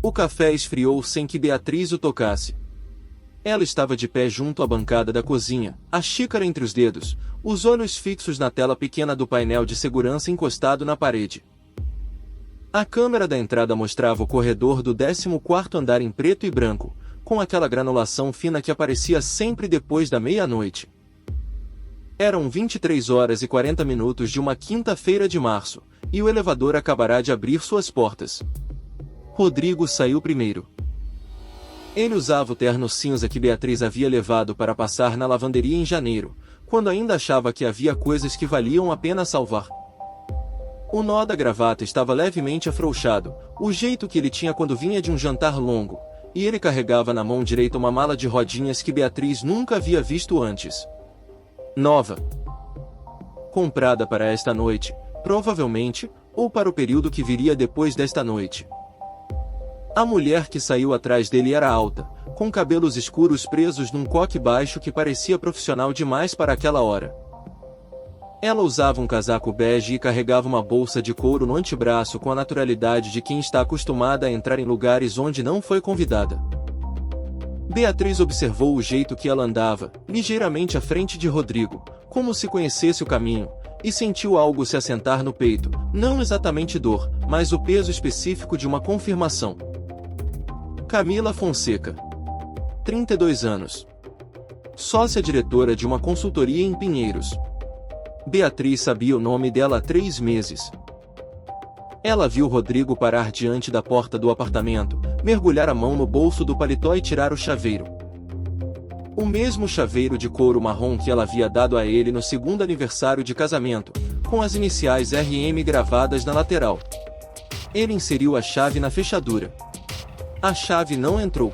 O café esfriou sem que Beatriz o tocasse. Ela estava de pé junto à bancada da cozinha, a xícara entre os dedos, os olhos fixos na tela pequena do painel de segurança encostado na parede. A câmera da entrada mostrava o corredor do 14º andar em preto e branco, com aquela granulação fina que aparecia sempre depois da meia-noite. Eram 23h40 de uma quinta-feira de março, e o elevador acabará de abrir suas portas. Rodrigo saiu primeiro. Ele usava o terno cinza que Beatriz havia levado para passar na lavanderia em janeiro, quando ainda achava que havia coisas que valiam a pena salvar. O nó da gravata estava levemente afrouxado, o jeito que ele tinha quando vinha de um jantar longo, e ele carregava na mão direita uma mala de rodinhas que Beatriz nunca havia visto antes. Nova. Comprada para esta noite, provavelmente, ou para o período que viria depois desta noite. A mulher que saiu atrás dele era alta, com cabelos escuros presos num coque baixo que parecia profissional demais para aquela hora. Ela usava um casaco bege e carregava uma bolsa de couro no antebraço com a naturalidade de quem está acostumada a entrar em lugares onde não foi convidada. Beatriz observou o jeito que ela andava, ligeiramente à frente de Rodrigo, como se conhecesse o caminho, e sentiu algo se assentar no peito, não exatamente dor, mas o peso específico de uma confirmação. Camila Fonseca. 32 anos. Sócia-diretora de uma consultoria em Pinheiros. Beatriz sabia o nome dela há 3 meses. Ela viu Rodrigo parar diante da porta do apartamento, mergulhar a mão no bolso do paletó e tirar o chaveiro. O mesmo chaveiro de couro marrom que ela havia dado a ele no segundo aniversário de casamento, com as iniciais RM gravadas na lateral. Ele inseriu a chave na fechadura. A chave não entrou.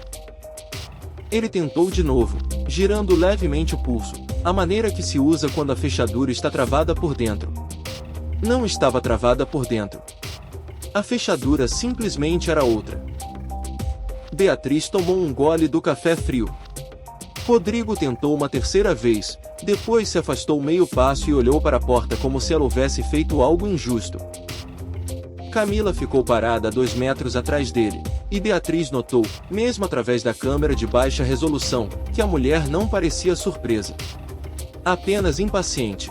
Ele tentou de novo, girando levemente o pulso, a maneira que se usa quando a fechadura está travada por dentro. Não estava travada por dentro. A fechadura simplesmente era outra. Beatriz tomou um gole do café frio. Rodrigo tentou uma terceira vez, depois se afastou meio passo e olhou para a porta como se ela houvesse feito algo injusto. Camila ficou parada a 2 metros atrás dele, e Beatriz notou, mesmo através da câmera de baixa resolução, que a mulher não parecia surpresa. Apenas impaciente.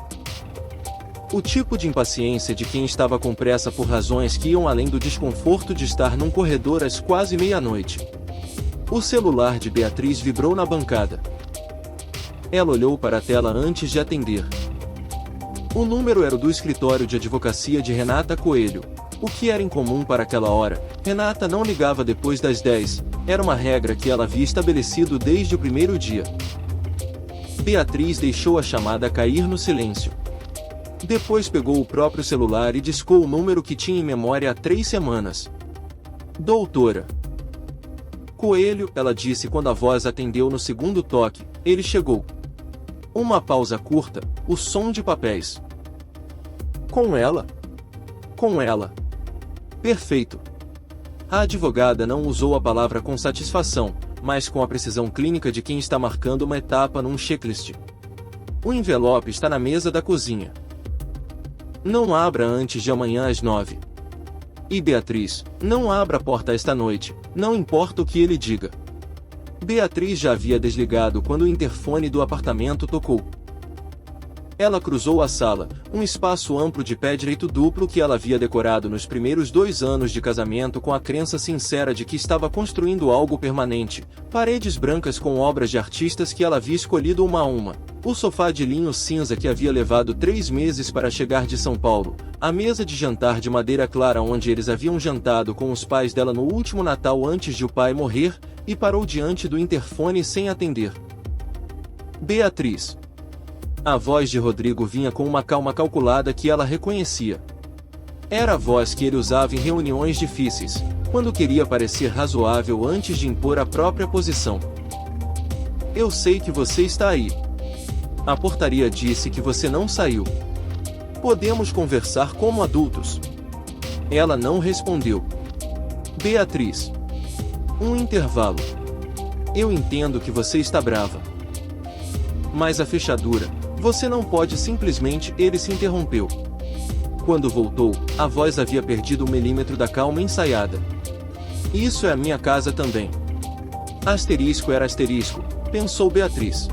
O tipo de impaciência de quem estava com pressa por razões que iam além do desconforto de estar num corredor às quase meia-noite. O celular de Beatriz vibrou na bancada. Ela olhou para a tela antes de atender. O número era o do escritório de advocacia de Renata Coelho, o que era incomum para aquela hora. Renata não ligava depois das 10, era uma regra que ela havia estabelecido desde o primeiro dia. Beatriz deixou a chamada cair no silêncio. Depois pegou o próprio celular e discou o número que tinha em memória há 3 semanas. Doutora Coelho, ela disse quando a voz atendeu no segundo toque. Ele chegou. Uma pausa curta, o som de papéis. Com ela? Com ela. Perfeito. A advogada não usou a palavra com satisfação, mas com a precisão clínica de quem está marcando uma etapa num checklist. O envelope está na mesa da cozinha. Não abra antes de amanhã às 9. E Beatriz, não abra a porta esta noite, não importa o que ele diga. Beatriz já havia desligado quando o interfone do apartamento tocou. Ela cruzou a sala, um espaço amplo de pé direito duplo que ela havia decorado nos primeiros 2 anos de casamento com a crença sincera de que estava construindo algo permanente, paredes brancas com obras de artistas que ela havia escolhido uma a uma, o sofá de linho cinza que havia levado 3 meses para chegar de São Paulo, a mesa de jantar de madeira clara onde eles haviam jantado com os pais dela no último Natal antes de o pai morrer, e parou diante do interfone sem atender. Beatriz. A voz de Rodrigo vinha com uma calma calculada que ela reconhecia. Era a voz que ele usava em reuniões difíceis, quando queria parecer razoável antes de impor a própria posição. Eu sei que você está aí. A portaria disse que você não saiu. Podemos conversar como adultos. Ela não respondeu. Beatriz. Um intervalo. Eu entendo que você está brava. Mas a fechadura, você não pode simplesmente... Ele se interrompeu. Quando voltou, a voz havia perdido 1 milímetro da calma ensaiada. Isso é a minha casa também. Asterisco era asterisco, pensou Beatriz.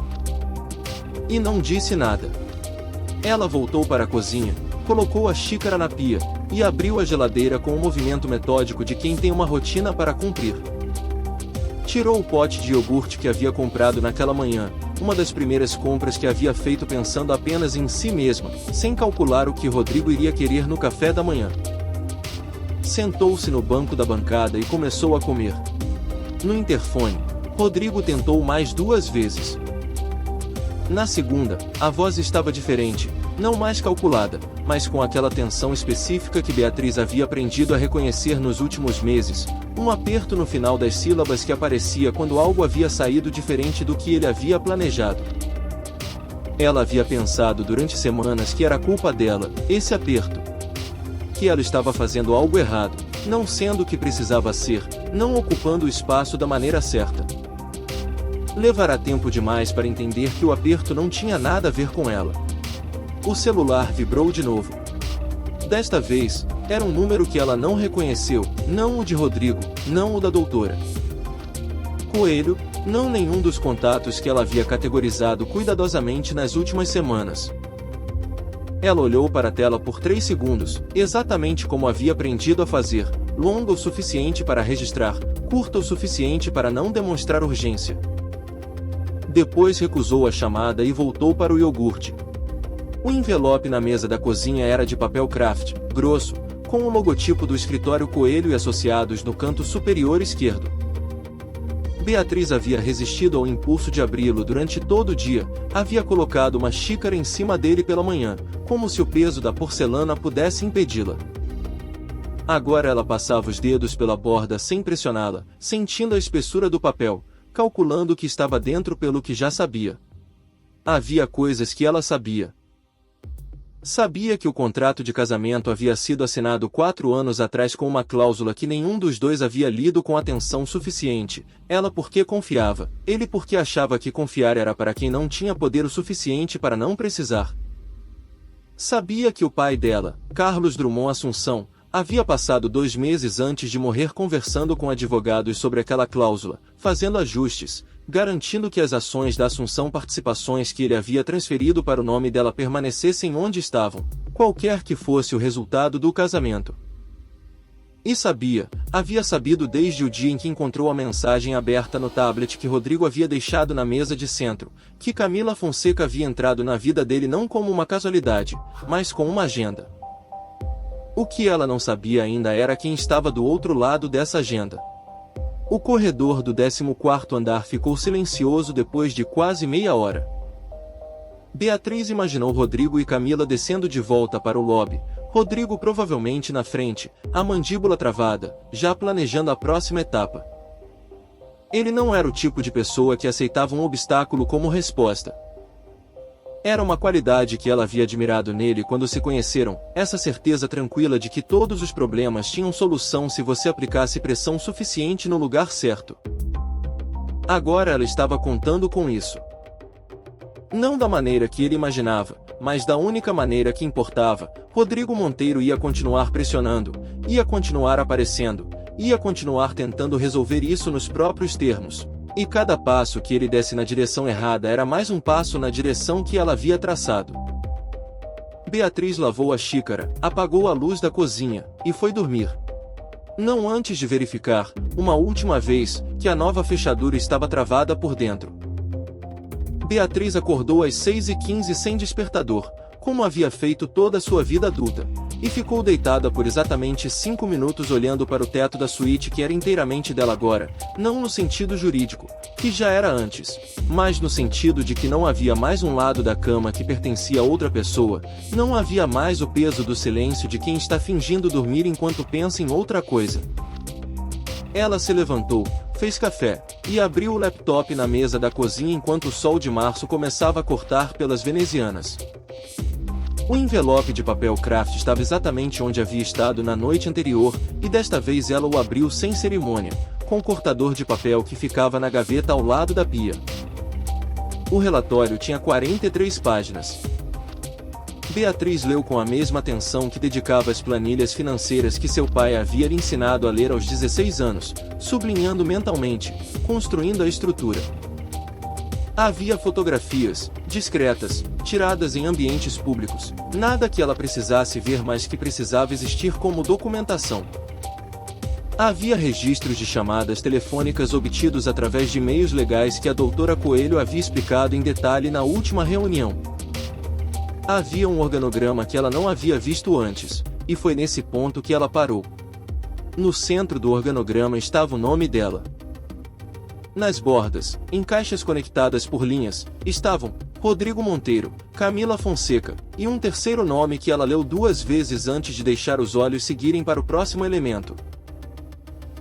E não disse nada. Ela voltou para a cozinha, colocou a xícara na pia, e abriu a geladeira com o movimento metódico de quem tem uma rotina para cumprir. Tirou o pote de iogurte que havia comprado naquela manhã, uma das primeiras compras que havia feito pensando apenas em si mesma, sem calcular o que Rodrigo iria querer no café da manhã. Sentou-se no banco da bancada e começou a comer. No interfone, Rodrigo tentou mais 2 vezes. Na segunda, a voz estava diferente, não mais calculada, mas com aquela tensão específica que Beatriz havia aprendido a reconhecer nos últimos meses, um aperto no final das sílabas que aparecia quando algo havia saído diferente do que ele havia planejado. Ela havia pensado durante semanas que era culpa dela, esse aperto. Que ela estava fazendo algo errado, não sendo o que precisava ser, não ocupando o espaço da maneira certa. Levará tempo demais para entender que o aperto não tinha nada a ver com ela. O celular vibrou de novo. Desta vez, era um número que ela não reconheceu, não o de Rodrigo, não o da doutora Coelho, não nenhum dos contatos que ela havia categorizado cuidadosamente nas últimas semanas. Ela olhou para a tela por 3 segundos, exatamente como havia aprendido a fazer, longa o suficiente para registrar, curta o suficiente para não demonstrar urgência. Depois recusou a chamada e voltou para o iogurte. O envelope na mesa da cozinha era de papel craft, grosso, com o logotipo do escritório Coelho e Associados no canto superior esquerdo. Beatriz havia resistido ao impulso de abri-lo durante todo o dia, havia colocado uma xícara em cima dele pela manhã, como se o peso da porcelana pudesse impedi-la. Agora ela passava os dedos pela borda sem pressioná-la, sentindo a espessura do papel, calculando o que estava dentro pelo que já sabia. Havia coisas que ela sabia. Sabia que o contrato de casamento havia sido assinado 4 anos atrás com uma cláusula que nenhum dos dois havia lido com atenção suficiente, ela porque confiava, ele porque achava que confiar era para quem não tinha poder o suficiente para não precisar. Sabia que o pai dela, Carlos Drummond Assunção, havia passado 2 meses antes de morrer conversando com advogados sobre aquela cláusula, fazendo ajustes, garantindo que as ações da Assunção Participações que ele havia transferido para o nome dela permanecessem onde estavam, qualquer que fosse o resultado do casamento. E havia sabido desde o dia em que encontrou a mensagem aberta no tablet que Rodrigo havia deixado na mesa de centro, que Camila Fonseca havia entrado na vida dele não como uma casualidade, mas com uma agenda. O que ela não sabia ainda era quem estava do outro lado dessa agenda. O corredor do 14º andar ficou silencioso depois de quase meia hora. Beatriz imaginou Rodrigo e Camila descendo de volta para o lobby, Rodrigo provavelmente na frente, a mandíbula travada, já planejando a próxima etapa. Ele não era o tipo de pessoa que aceitava um obstáculo como resposta. Era uma qualidade que ela havia admirado nele quando se conheceram, essa certeza tranquila de que todos os problemas tinham solução se você aplicasse pressão suficiente no lugar certo. Agora ela estava contando com isso. Não da maneira que ele imaginava, mas da única maneira que importava, Rodrigo Monteiro ia continuar pressionando, ia continuar aparecendo, ia continuar tentando resolver isso nos próprios termos. E cada passo que ele desse na direção errada era mais um passo na direção que ela havia traçado. Beatriz lavou a xícara, apagou a luz da cozinha, e foi dormir. Não antes de verificar, uma última vez, que a nova fechadura estava travada por dentro. Beatriz acordou às 6h15 sem despertador, como havia feito toda a sua vida adulta, e ficou deitada por exatamente 5 minutos olhando para o teto da suíte que era inteiramente dela agora, não no sentido jurídico, que já era antes, mas no sentido de que não havia mais um lado da cama que pertencia a outra pessoa, não havia mais o peso do silêncio de quem está fingindo dormir enquanto pensa em outra coisa. Ela se levantou, fez café, e abriu o laptop na mesa da cozinha enquanto o sol de março começava a cortar pelas venezianas. O envelope de papel craft estava exatamente onde havia estado na noite anterior, e desta vez ela o abriu sem cerimônia, com o cortador de papel que ficava na gaveta ao lado da pia. O relatório tinha 43 páginas. Beatriz leu com a mesma atenção que dedicava às planilhas financeiras que seu pai havia lhe ensinado a ler aos 16 anos, sublinhando mentalmente, construindo a estrutura. Havia fotografias, discretas, tiradas em ambientes públicos, nada que ela precisasse ver, mas que precisava existir como documentação. Havia registros de chamadas telefônicas obtidos através de meios legais que a doutora Coelho havia explicado em detalhe na última reunião. Havia um organograma que ela não havia visto antes, e foi nesse ponto que ela parou. No centro do organograma estava o nome dela. Nas bordas, em caixas conectadas por linhas, estavam Rodrigo Monteiro, Camila Fonseca, e um terceiro nome que ela leu 2 vezes antes de deixar os olhos seguirem para o próximo elemento.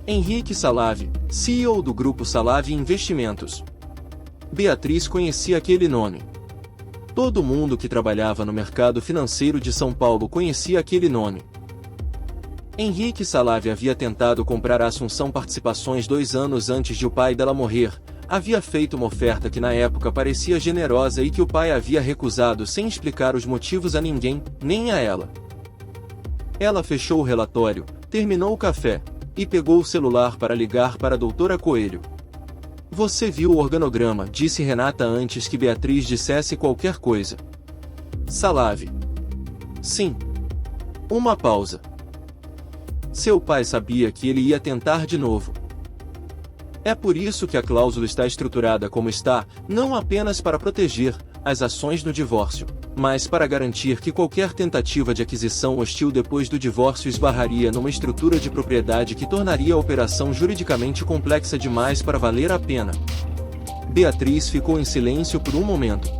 Henrique Salavi, CEO do Grupo Salavi Investimentos. Beatriz conhecia aquele nome. Todo mundo que trabalhava no mercado financeiro de São Paulo conhecia aquele nome. Henrique Salavi havia tentado comprar a Assunção Participações 2 anos antes de o pai dela morrer. Havia feito uma oferta que na época parecia generosa e que o pai havia recusado sem explicar os motivos a ninguém, nem a ela. Ela fechou o relatório, terminou o café, e pegou o celular para ligar para a doutora Coelho. Você viu o organograma, disse Renata antes que Beatriz dissesse qualquer coisa. Salavi. Sim. Uma pausa. Seu pai sabia que ele ia tentar de novo. É por isso que a cláusula está estruturada como está, não apenas para proteger as ações no divórcio, mas para garantir que qualquer tentativa de aquisição hostil depois do divórcio esbarraria numa estrutura de propriedade que tornaria a operação juridicamente complexa demais para valer a pena. Beatriz ficou em silêncio por um momento.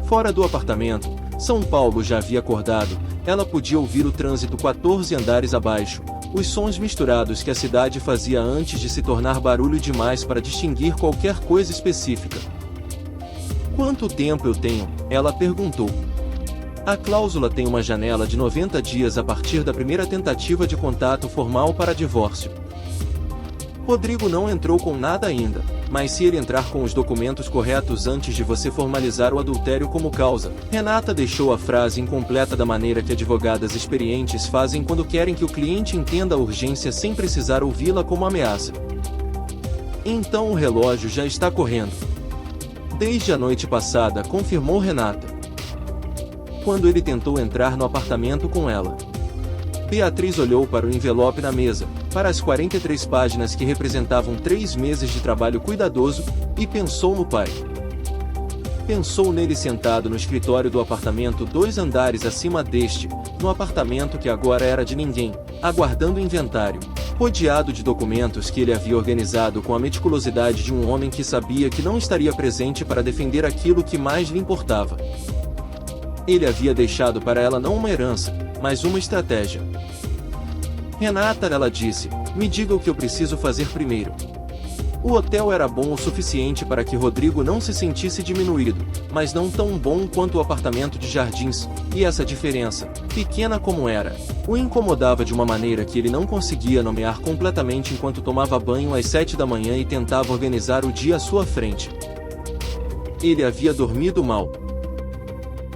Fora do apartamento, São Paulo já havia acordado, ela podia ouvir o trânsito 14 andares abaixo, os sons misturados que a cidade fazia antes de se tornar barulho demais para distinguir qualquer coisa específica. Quanto tempo eu tenho? Ela perguntou. A cláusula tem uma janela de 90 dias a partir da primeira tentativa de contato formal para divórcio. Rodrigo não entrou com nada ainda, mas se ele entrar com os documentos corretos antes de você formalizar o adultério como causa, Renata deixou a frase incompleta da maneira que advogadas experientes fazem quando querem que o cliente entenda a urgência sem precisar ouvi-la como ameaça. Então o relógio já está correndo. Desde a noite passada, confirmou Renata. Quando ele tentou entrar no apartamento com ela. Beatriz olhou para o envelope na mesa, para as 43 páginas que representavam 3 meses de trabalho cuidadoso, e pensou no pai. Pensou nele sentado no escritório do apartamento 2 andares acima deste, no apartamento que agora era de ninguém, aguardando o inventário, rodeado de documentos que ele havia organizado com a meticulosidade de um homem que sabia que não estaria presente para defender aquilo que mais lhe importava. Ele havia deixado para ela não uma herança, mas uma estratégia. Renata, ela disse, me diga o que eu preciso fazer primeiro. O hotel era bom o suficiente para que Rodrigo não se sentisse diminuído, mas não tão bom quanto o apartamento de Jardins, e essa diferença, pequena como era, o incomodava de uma maneira que ele não conseguia nomear completamente enquanto tomava banho às 7 da manhã e tentava organizar o dia à sua frente. Ele havia dormido mal.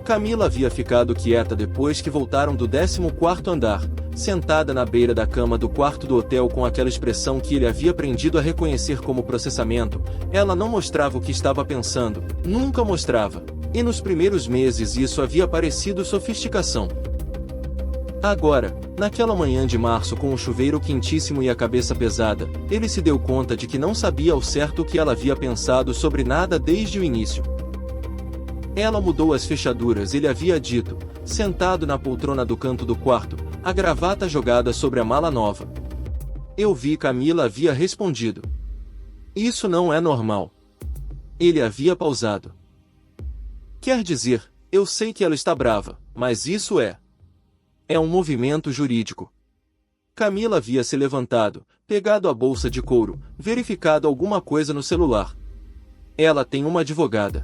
Camila havia ficado quieta depois que voltaram do 14º andar, sentada na beira da cama do quarto do hotel com aquela expressão que ele havia aprendido a reconhecer como processamento. Ela não mostrava o que estava pensando, nunca mostrava, e nos primeiros meses isso havia parecido sofisticação. Agora, naquela manhã de março com o chuveiro quentíssimo e a cabeça pesada, ele se deu conta de que não sabia ao certo o que ela havia pensado sobre nada desde o início. Ela mudou as fechaduras, ele havia dito, sentado na poltrona do canto do quarto, a gravata jogada sobre a mala nova. Eu vi, Camila havia respondido. Isso não é normal. Ele havia pausado. Quer dizer, eu sei que ela está brava, mas isso é um movimento jurídico. Camila havia se levantado, pegado a bolsa de couro, verificado alguma coisa no celular. Ela tem uma advogada.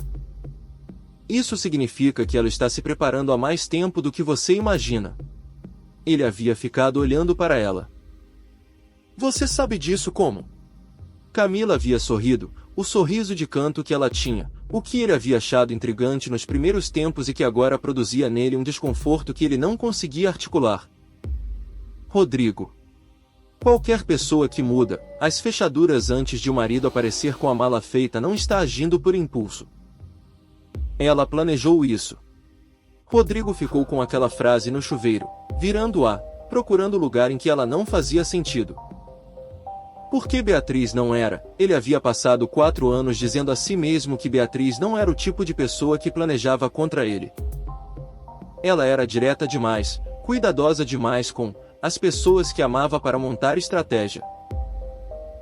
Isso significa que ela está se preparando há mais tempo do que você imagina. Ele havia ficado olhando para ela. Você sabe disso como? Camila havia sorrido, o sorriso de canto que ela tinha, o que ele havia achado intrigante nos primeiros tempos e que agora produzia nele um desconforto que ele não conseguia articular. Rodrigo. Qualquer pessoa que muda as fechaduras antes de o marido aparecer com a mala feita não está agindo por impulso. Ela planejou isso. Rodrigo ficou com aquela frase no chuveiro, virando-a, procurando lugar em que ela não fazia sentido. Porque Beatriz não era, ele havia passado 4 anos dizendo a si mesmo que Beatriz não era o tipo de pessoa que planejava contra ele. Ela era direta demais, cuidadosa demais com as pessoas que amava para montar estratégia.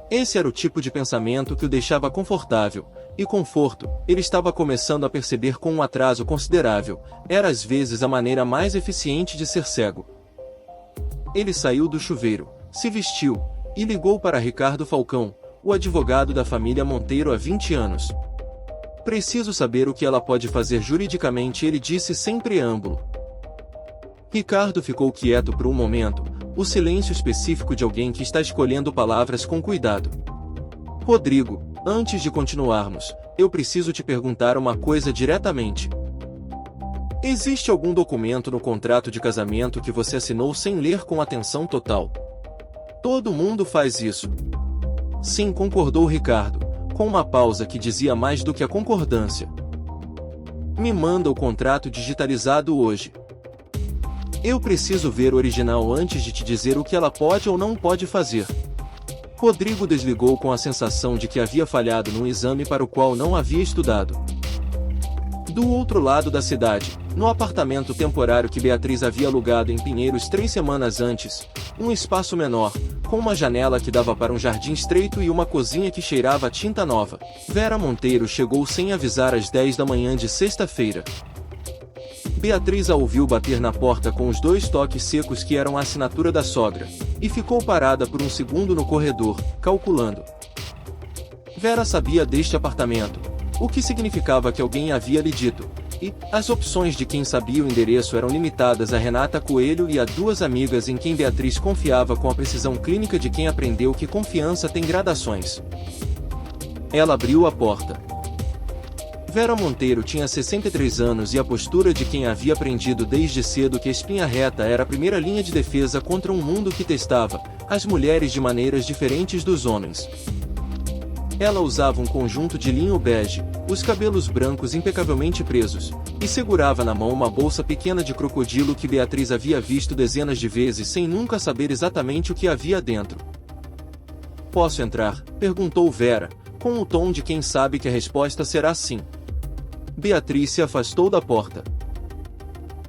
Esse era o tipo de pensamento que o deixava confortável, e conforto, ele estava começando a perceber com um atraso considerável, era às vezes a maneira mais eficiente de ser cego. Ele saiu do chuveiro, se vestiu, e ligou para Ricardo Falcão, o advogado da família Monteiro há 20 anos. Preciso saber o que ela pode fazer juridicamente, ele disse sem preâmbulo. Ricardo ficou quieto por um momento, o silêncio específico de alguém que está escolhendo palavras com cuidado. Rodrigo, antes de continuarmos, eu preciso te perguntar uma coisa diretamente. Existe algum documento no contrato de casamento que você assinou sem ler com atenção total? Todo mundo faz isso. Sim, concordou Ricardo, com uma pausa que dizia mais do que a concordância. Me manda o contrato digitalizado hoje. Eu preciso ver o original antes de te dizer o que ela pode ou não pode fazer. Rodrigo desligou com a sensação de que havia falhado num exame para o qual não havia estudado. Do outro lado da cidade, no apartamento temporário que Beatriz havia alugado em Pinheiros 3 semanas antes, um espaço menor, com uma janela que dava para um jardim estreito e uma cozinha que cheirava a tinta nova, Vera Monteiro chegou sem avisar às 10 da manhã de sexta-feira. Beatriz a ouviu bater na porta com os 2 toques secos que eram a assinatura da sogra, e ficou parada por um segundo no corredor, calculando. Vera sabia deste apartamento, o que significava que alguém havia lhe dito, e as opções de quem sabia o endereço eram limitadas a Renata Coelho e a 2 amigas em quem Beatriz confiava com a precisão clínica de quem aprendeu que confiança tem gradações. Ela abriu a porta. Vera Monteiro tinha 63 anos e a postura de quem havia aprendido desde cedo que a espinha reta era a primeira linha de defesa contra um mundo que testava as mulheres de maneiras diferentes dos homens. Ela usava um conjunto de linho bege, os cabelos brancos impecavelmente presos, e segurava na mão uma bolsa pequena de crocodilo que Beatriz havia visto dezenas de vezes sem nunca saber exatamente o que havia dentro. Posso entrar? Perguntou Vera, com o tom de quem sabe que a resposta será sim. Beatriz se afastou da porta.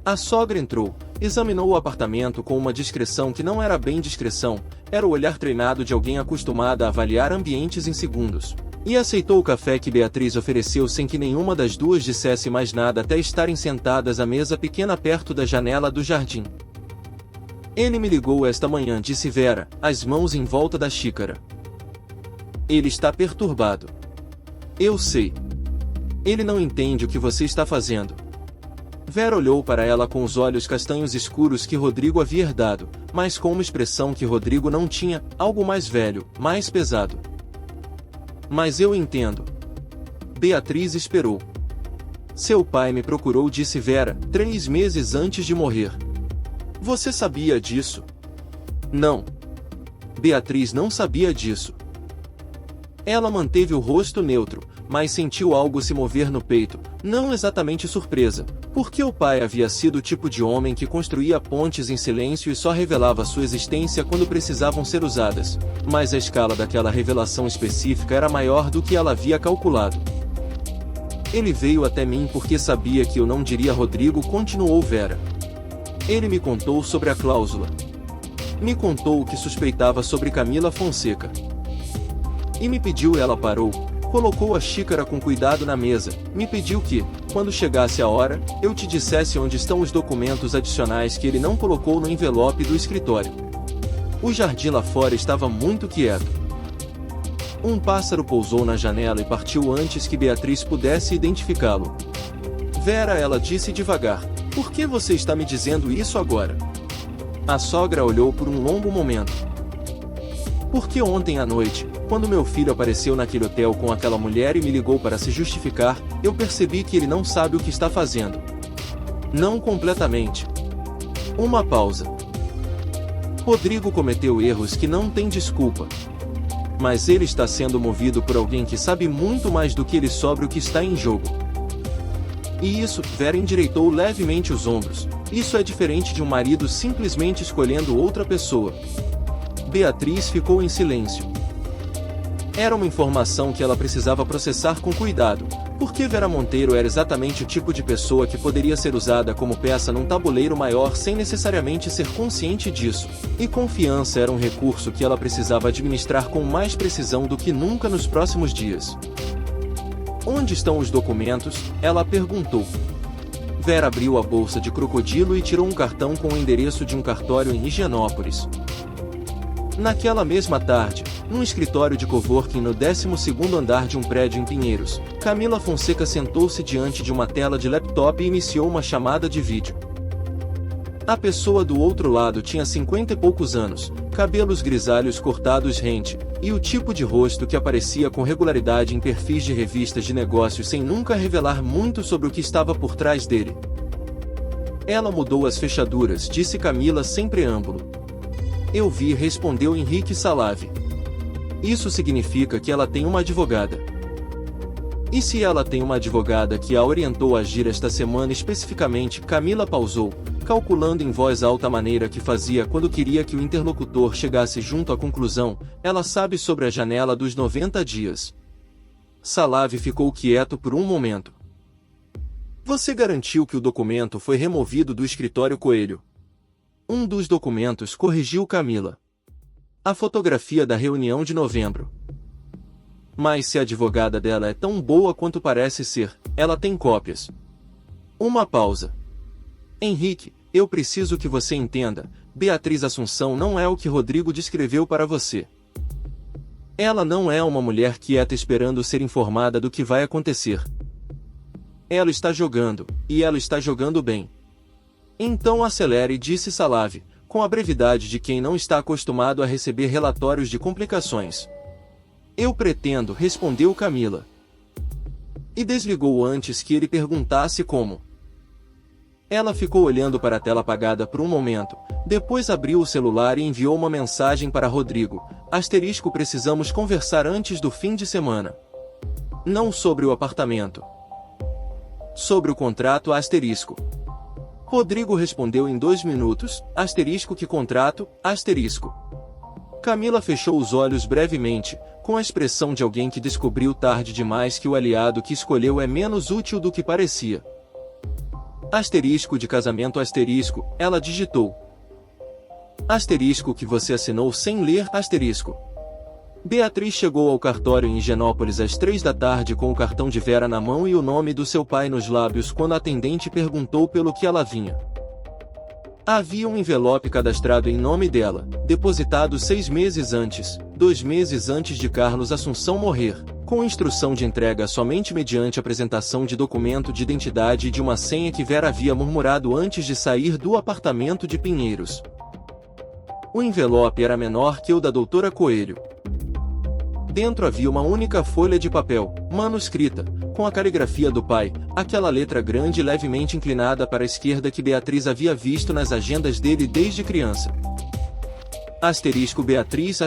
A sogra entrou, examinou o apartamento com uma discrição que não era bem discrição, era o olhar treinado de alguém acostumada a avaliar ambientes em segundos, e aceitou o café que Beatriz ofereceu sem que nenhuma das duas dissesse mais nada até estarem sentadas à mesa pequena perto da janela do jardim. Ele me ligou esta manhã, disse Vera, as mãos em volta da xícara. Ele está perturbado. Eu sei. Ele não entende o que você está fazendo. Vera olhou para ela com os olhos castanhos escuros que Rodrigo havia herdado, mas com uma expressão que Rodrigo não tinha, algo mais velho, mais pesado. Mas eu entendo. Beatriz esperou. Seu pai me procurou, disse Vera, 3 meses antes de morrer. Você sabia disso? Não. Beatriz não sabia disso. Ela manteve o rosto neutro, mas sentiu algo se mover no peito, não exatamente surpresa, porque o pai havia sido o tipo de homem que construía pontes em silêncio e só revelava sua existência quando precisavam ser usadas, mas a escala daquela revelação específica era maior do que ela havia calculado. Ele veio até mim porque sabia que eu não diria a Rodrigo, continuou Vera. Ele me contou sobre a cláusula. Me contou o que suspeitava sobre Camila Fonseca. E me pediu, ela parou, colocou a xícara com cuidado na mesa, me pediu que, quando chegasse a hora, eu te dissesse onde estão os documentos adicionais que ele não colocou no envelope do escritório. O jardim lá fora estava muito quieto. Um pássaro pousou na janela e partiu antes que Beatriz pudesse identificá-lo. Vera, ela disse devagar, por que você está me dizendo isso agora? A sogra olhou por um longo momento. Porque ontem à noite, quando meu filho apareceu naquele hotel com aquela mulher e me ligou para se justificar, eu percebi que ele não sabe o que está fazendo. Não completamente. Uma pausa. Rodrigo cometeu erros que não têm desculpa. Mas ele está sendo movido por alguém que sabe muito mais do que ele sobre o que está em jogo. E isso, Vera endireitou levemente os ombros. Isso é diferente de um marido simplesmente escolhendo outra pessoa. Beatriz ficou em silêncio. Era uma informação que ela precisava processar com cuidado, porque Vera Monteiro era exatamente o tipo de pessoa que poderia ser usada como peça num tabuleiro maior sem necessariamente ser consciente disso. E confiança era um recurso que ela precisava administrar com mais precisão do que nunca nos próximos dias. Onde estão os documentos? Ela perguntou. Vera abriu a bolsa de crocodilo e tirou um cartão com o endereço de um cartório em Higienópolis. Naquela mesma tarde, num escritório de coworking no 12º andar de um prédio em Pinheiros, Camila Fonseca sentou-se diante de uma tela de laptop e iniciou uma chamada de vídeo. A pessoa do outro lado tinha 50 e poucos anos, cabelos grisalhos cortados rente, e o tipo de rosto que aparecia com regularidade em perfis de revistas de negócios sem nunca revelar muito sobre o que estava por trás dele. Ela mudou as fechaduras, disse Camila sem preâmbulo. Eu vi, respondeu Henrique Salave. Isso significa que ela tem uma advogada. E se ela tem uma advogada que a orientou a agir esta semana especificamente? Camila pausou, calculando em voz alta a maneira que fazia quando queria que o interlocutor chegasse junto à conclusão. Ela sabe sobre a janela dos 90 dias. Salave ficou quieto por um momento. Você garantiu que o documento foi removido do escritório Coelho? Um dos documentos, corrigiu Camila. A fotografia da reunião de novembro. Mas se a advogada dela é tão boa quanto parece ser, ela tem cópias. Uma pausa. Henrique, eu preciso que você entenda, Beatriz Assunção não é o que Rodrigo descreveu para você. Ela não é uma mulher quieta esperando ser informada do que vai acontecer. Ela está jogando, e ela está jogando bem. Então acelere, disse Salave, com a brevidade de quem não está acostumado a receber relatórios de complicações. Eu pretendo, respondeu Camila. E desligou antes que ele perguntasse como. Ela ficou olhando para a tela apagada por um momento, depois abriu o celular e enviou uma mensagem para Rodrigo. Precisamos conversar antes do fim de semana. Não sobre o apartamento. Sobre o contrato. Rodrigo respondeu em 2 minutos, que contrato, Camila fechou os olhos brevemente, com a expressão de alguém que descobriu tarde demais que o aliado que escolheu é menos útil do que parecia. De casamento ela digitou. Que você assinou sem ler, Beatriz chegou ao cartório em Higienópolis às 3 da tarde com o cartão de Vera na mão e o nome do seu pai nos lábios quando a atendente perguntou pelo que ela vinha. Havia um envelope cadastrado em nome dela, depositado 2 meses antes de Carlos Assunção morrer, com instrução de entrega somente mediante apresentação de documento de identidade e de uma senha que Vera havia murmurado antes de sair do apartamento de Pinheiros. O envelope era menor que o da doutora Coelho. Dentro havia uma única folha de papel, manuscrita, com a caligrafia do pai, aquela letra grande e levemente inclinada para a esquerda que Beatriz havia visto nas agendas dele desde criança. Beatriz.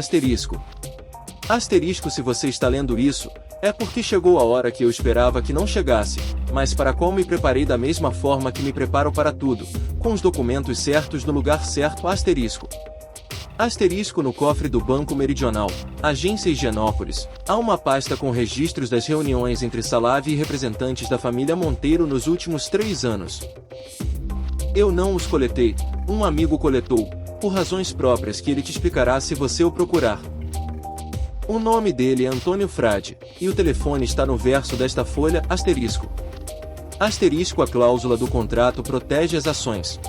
Se você está lendo isso, é porque chegou a hora que eu esperava que não chegasse, mas para a qual me preparei da mesma forma que me preparo para tudo, com os documentos certos no lugar certo. No cofre do Banco Meridional, agência Higienópolis, há uma pasta com registros das reuniões entre Salave e representantes da família Monteiro nos últimos 3 anos. Eu não os coletei, um amigo coletou, por razões próprias que ele te explicará se você o procurar. O nome dele é Antônio Frade, e o telefone está no verso desta folha, A cláusula do contrato protege as ações.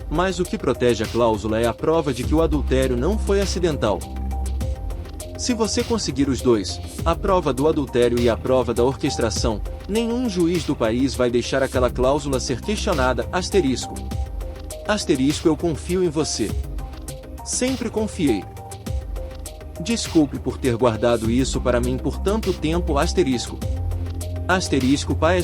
Mas o que protege a cláusula é a prova de que o adultério não foi acidental. Se você conseguir os dois, a prova do adultério e a prova da orquestração, nenhum juiz do país vai deixar aquela cláusula ser questionada. Eu confio em você. Sempre confiei. Desculpe por ter guardado isso para mim por tanto tempo. Pai.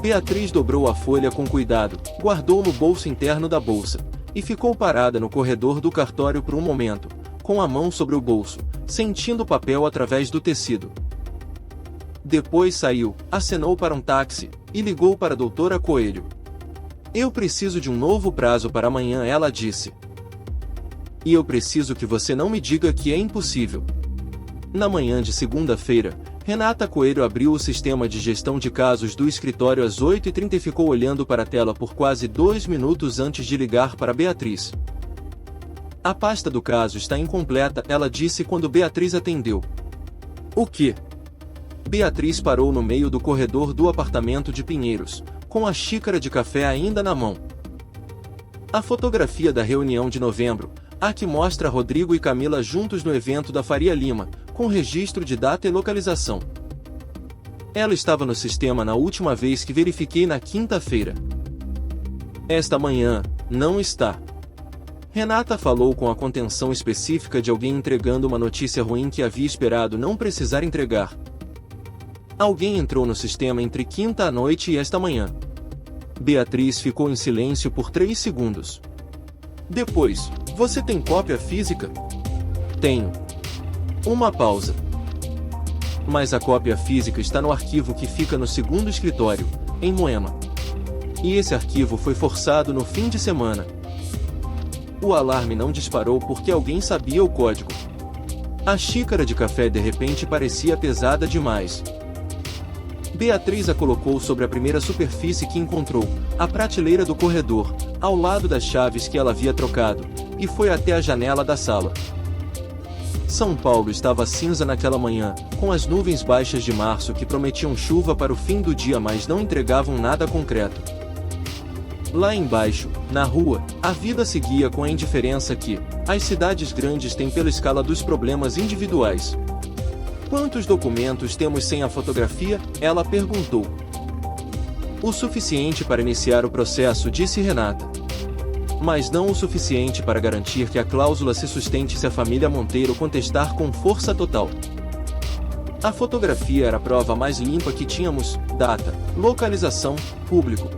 Beatriz dobrou a folha com cuidado, guardou no bolso interno da bolsa, e ficou parada no corredor do cartório por um momento, com a mão sobre o bolso, sentindo o papel através do tecido. Depois saiu, acenou para um táxi, e ligou para a doutora Coelho. Eu preciso de um novo prazo para amanhã, ela disse. E eu preciso que você não me diga que é impossível. Na manhã de segunda-feira, Renata Coelho abriu o sistema de gestão de casos do escritório às 8h30 e ficou olhando para a tela por quase 2 minutos antes de ligar para Beatriz. A pasta do caso está incompleta, ela disse quando Beatriz atendeu. O quê? Beatriz parou no meio do corredor do apartamento de Pinheiros, com a xícara de café ainda na mão. A fotografia da reunião de novembro, a que mostra Rodrigo e Camila juntos no evento da Faria Lima, com registro de data e localização. Ela estava no sistema na última vez que verifiquei na quinta-feira. Esta manhã, não está. Renata falou com a contenção específica de alguém entregando uma notícia ruim que havia esperado não precisar entregar. Alguém entrou no sistema entre quinta à noite e esta manhã. Beatriz ficou em silêncio por 3 segundos. Depois, você tem cópia física? Tenho. Uma pausa. Mas a cópia física está no arquivo que fica no segundo escritório, em Moema. E esse arquivo foi forçado no fim de semana. O alarme não disparou porque alguém sabia o código. A xícara de café de repente parecia pesada demais. Beatriz a colocou sobre a primeira superfície que encontrou, a prateleira do corredor, ao lado das chaves que ela havia trocado, e foi até a janela da sala. São Paulo estava cinza naquela manhã, com as nuvens baixas de março que prometiam chuva para o fim do dia, mas não entregavam nada concreto. Lá embaixo, na rua, a vida seguia com a indiferença que as cidades grandes têm pela escala dos problemas individuais. Quantos documentos temos sem a fotografia? Ela perguntou. O suficiente para iniciar o processo, disse Renata. Mas não o suficiente para garantir que a cláusula se sustente se a família Monteiro contestar com força total. A fotografia era a prova mais limpa que tínhamos, data, localização, público.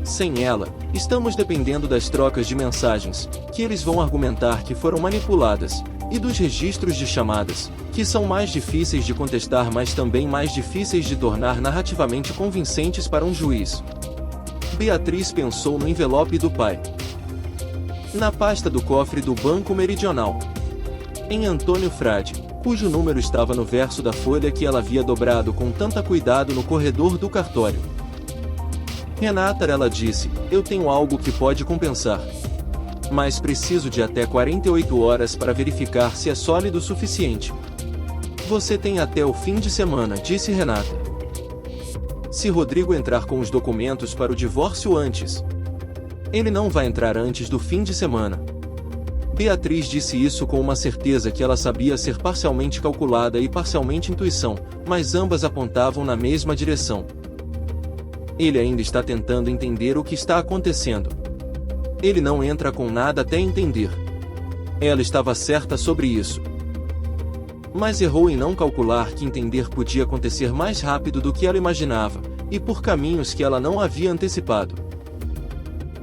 Sem ela, estamos dependendo das trocas de mensagens, que eles vão argumentar que foram manipuladas, e dos registros de chamadas, que são mais difíceis de contestar, mas também mais difíceis de tornar narrativamente convincentes para um juiz. Beatriz pensou no envelope do pai. Na pasta do cofre do Banco Meridional. Em Antônio Frade, cujo número estava no verso da folha que ela havia dobrado com tanta cuidado no corredor do cartório. Renata, ela disse, eu tenho algo que pode compensar. Mas preciso de até 48 horas para verificar se é sólido o suficiente. Você tem até o fim de semana, disse Renata. Se Rodrigo entrar com os documentos para o divórcio antes, ele não vai entrar antes do fim de semana. Beatriz disse isso com uma certeza que ela sabia ser parcialmente calculada e parcialmente intuição, mas ambas apontavam na mesma direção. Ele ainda está tentando entender o que está acontecendo. Ele não entra com nada até entender. Ela estava certa sobre isso. Mas errou em não calcular que entender podia acontecer mais rápido do que ela imaginava, e por caminhos que ela não havia antecipado.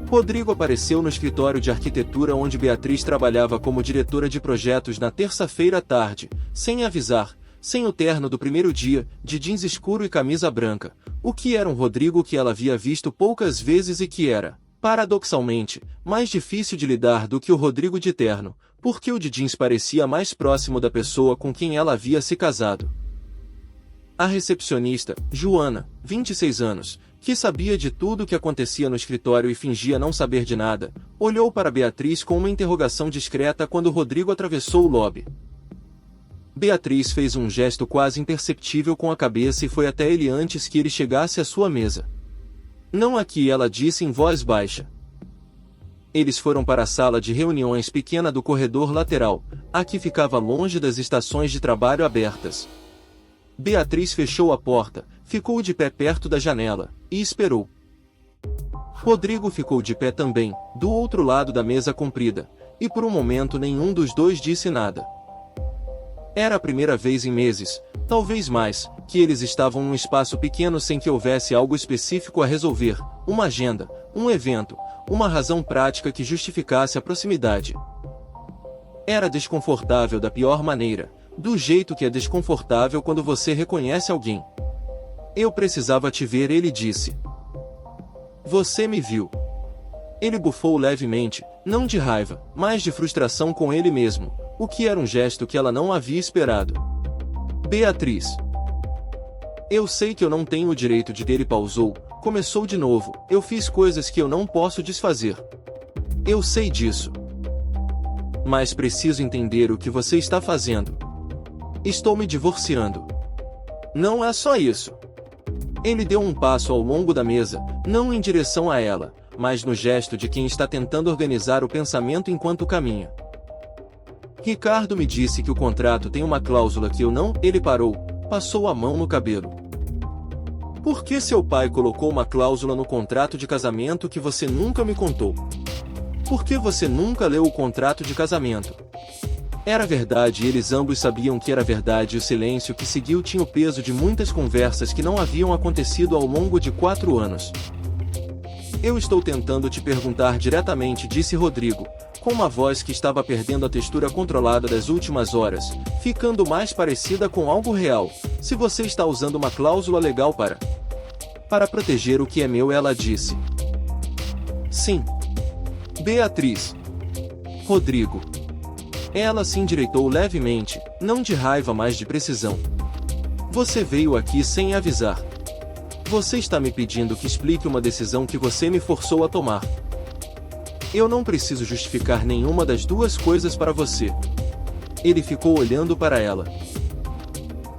Rodrigo apareceu no escritório de arquitetura onde Beatriz trabalhava como diretora de projetos na terça-feira à tarde, sem avisar, sem o terno do primeiro dia, de jeans escuro e camisa branca, o que era um Rodrigo que ela havia visto poucas vezes e que era, paradoxalmente, mais difícil de lidar do que o Rodrigo de terno, porque o de jeans parecia mais próximo da pessoa com quem ela havia se casado. A recepcionista, Joana, 26 anos, que sabia de tudo o que acontecia no escritório e fingia não saber de nada, olhou para Beatriz com uma interrogação discreta quando Rodrigo atravessou o lobby. Beatriz fez um gesto quase imperceptível com a cabeça e foi até ele antes que ele chegasse à sua mesa. Não aqui, ela disse em voz baixa. Eles foram para a sala de reuniões pequena do corredor lateral, a que ficava longe das estações de trabalho abertas. Beatriz fechou a porta, ficou de pé perto da janela, e esperou. Rodrigo ficou de pé também, do outro lado da mesa comprida, e por um momento nenhum dos dois disse nada. Era a primeira vez em meses, talvez mais, que eles estavam num espaço pequeno sem que houvesse algo específico a resolver, uma agenda, um evento, uma razão prática que justificasse a proximidade. Era desconfortável da pior maneira, do jeito que é desconfortável quando você reconhece alguém. Eu precisava te ver, ele disse. Você me viu. Ele bufou levemente, não de raiva, mas de frustração com ele mesmo, o que era um gesto que ela não havia esperado. Beatriz. Eu sei que eu não tenho o direito de ter, e pausou, começou de novo, eu fiz coisas que eu não posso desfazer. Eu sei disso. Mas preciso entender o que você está fazendo. Estou me divorciando. Não é só isso. Ele deu um passo ao longo da mesa, não em direção a ela, mas no gesto de quem está tentando organizar o pensamento enquanto caminha. Ricardo me disse que o contrato tem uma cláusula que eu não... Ele parou, passou a mão no cabelo. Por que seu pai colocou uma cláusula no contrato de casamento que você nunca me contou? Por que você nunca leu o contrato de casamento? Era verdade e eles ambos sabiam que era verdade, e o silêncio que seguiu tinha o peso de muitas conversas que não haviam acontecido ao longo de 4 anos. Eu estou tentando te perguntar diretamente, disse Rodrigo, com uma voz que estava perdendo a textura controlada das últimas horas, ficando mais parecida com algo real, se você está usando uma cláusula legal para proteger o que é meu, ela disse. Sim. Beatriz. Rodrigo. Ela se endireitou levemente, não de raiva, mas de precisão. Você veio aqui sem avisar. Você está me pedindo que explique uma decisão que você me forçou a tomar. Eu não preciso justificar nenhuma das duas coisas para você. Ele ficou olhando para ela.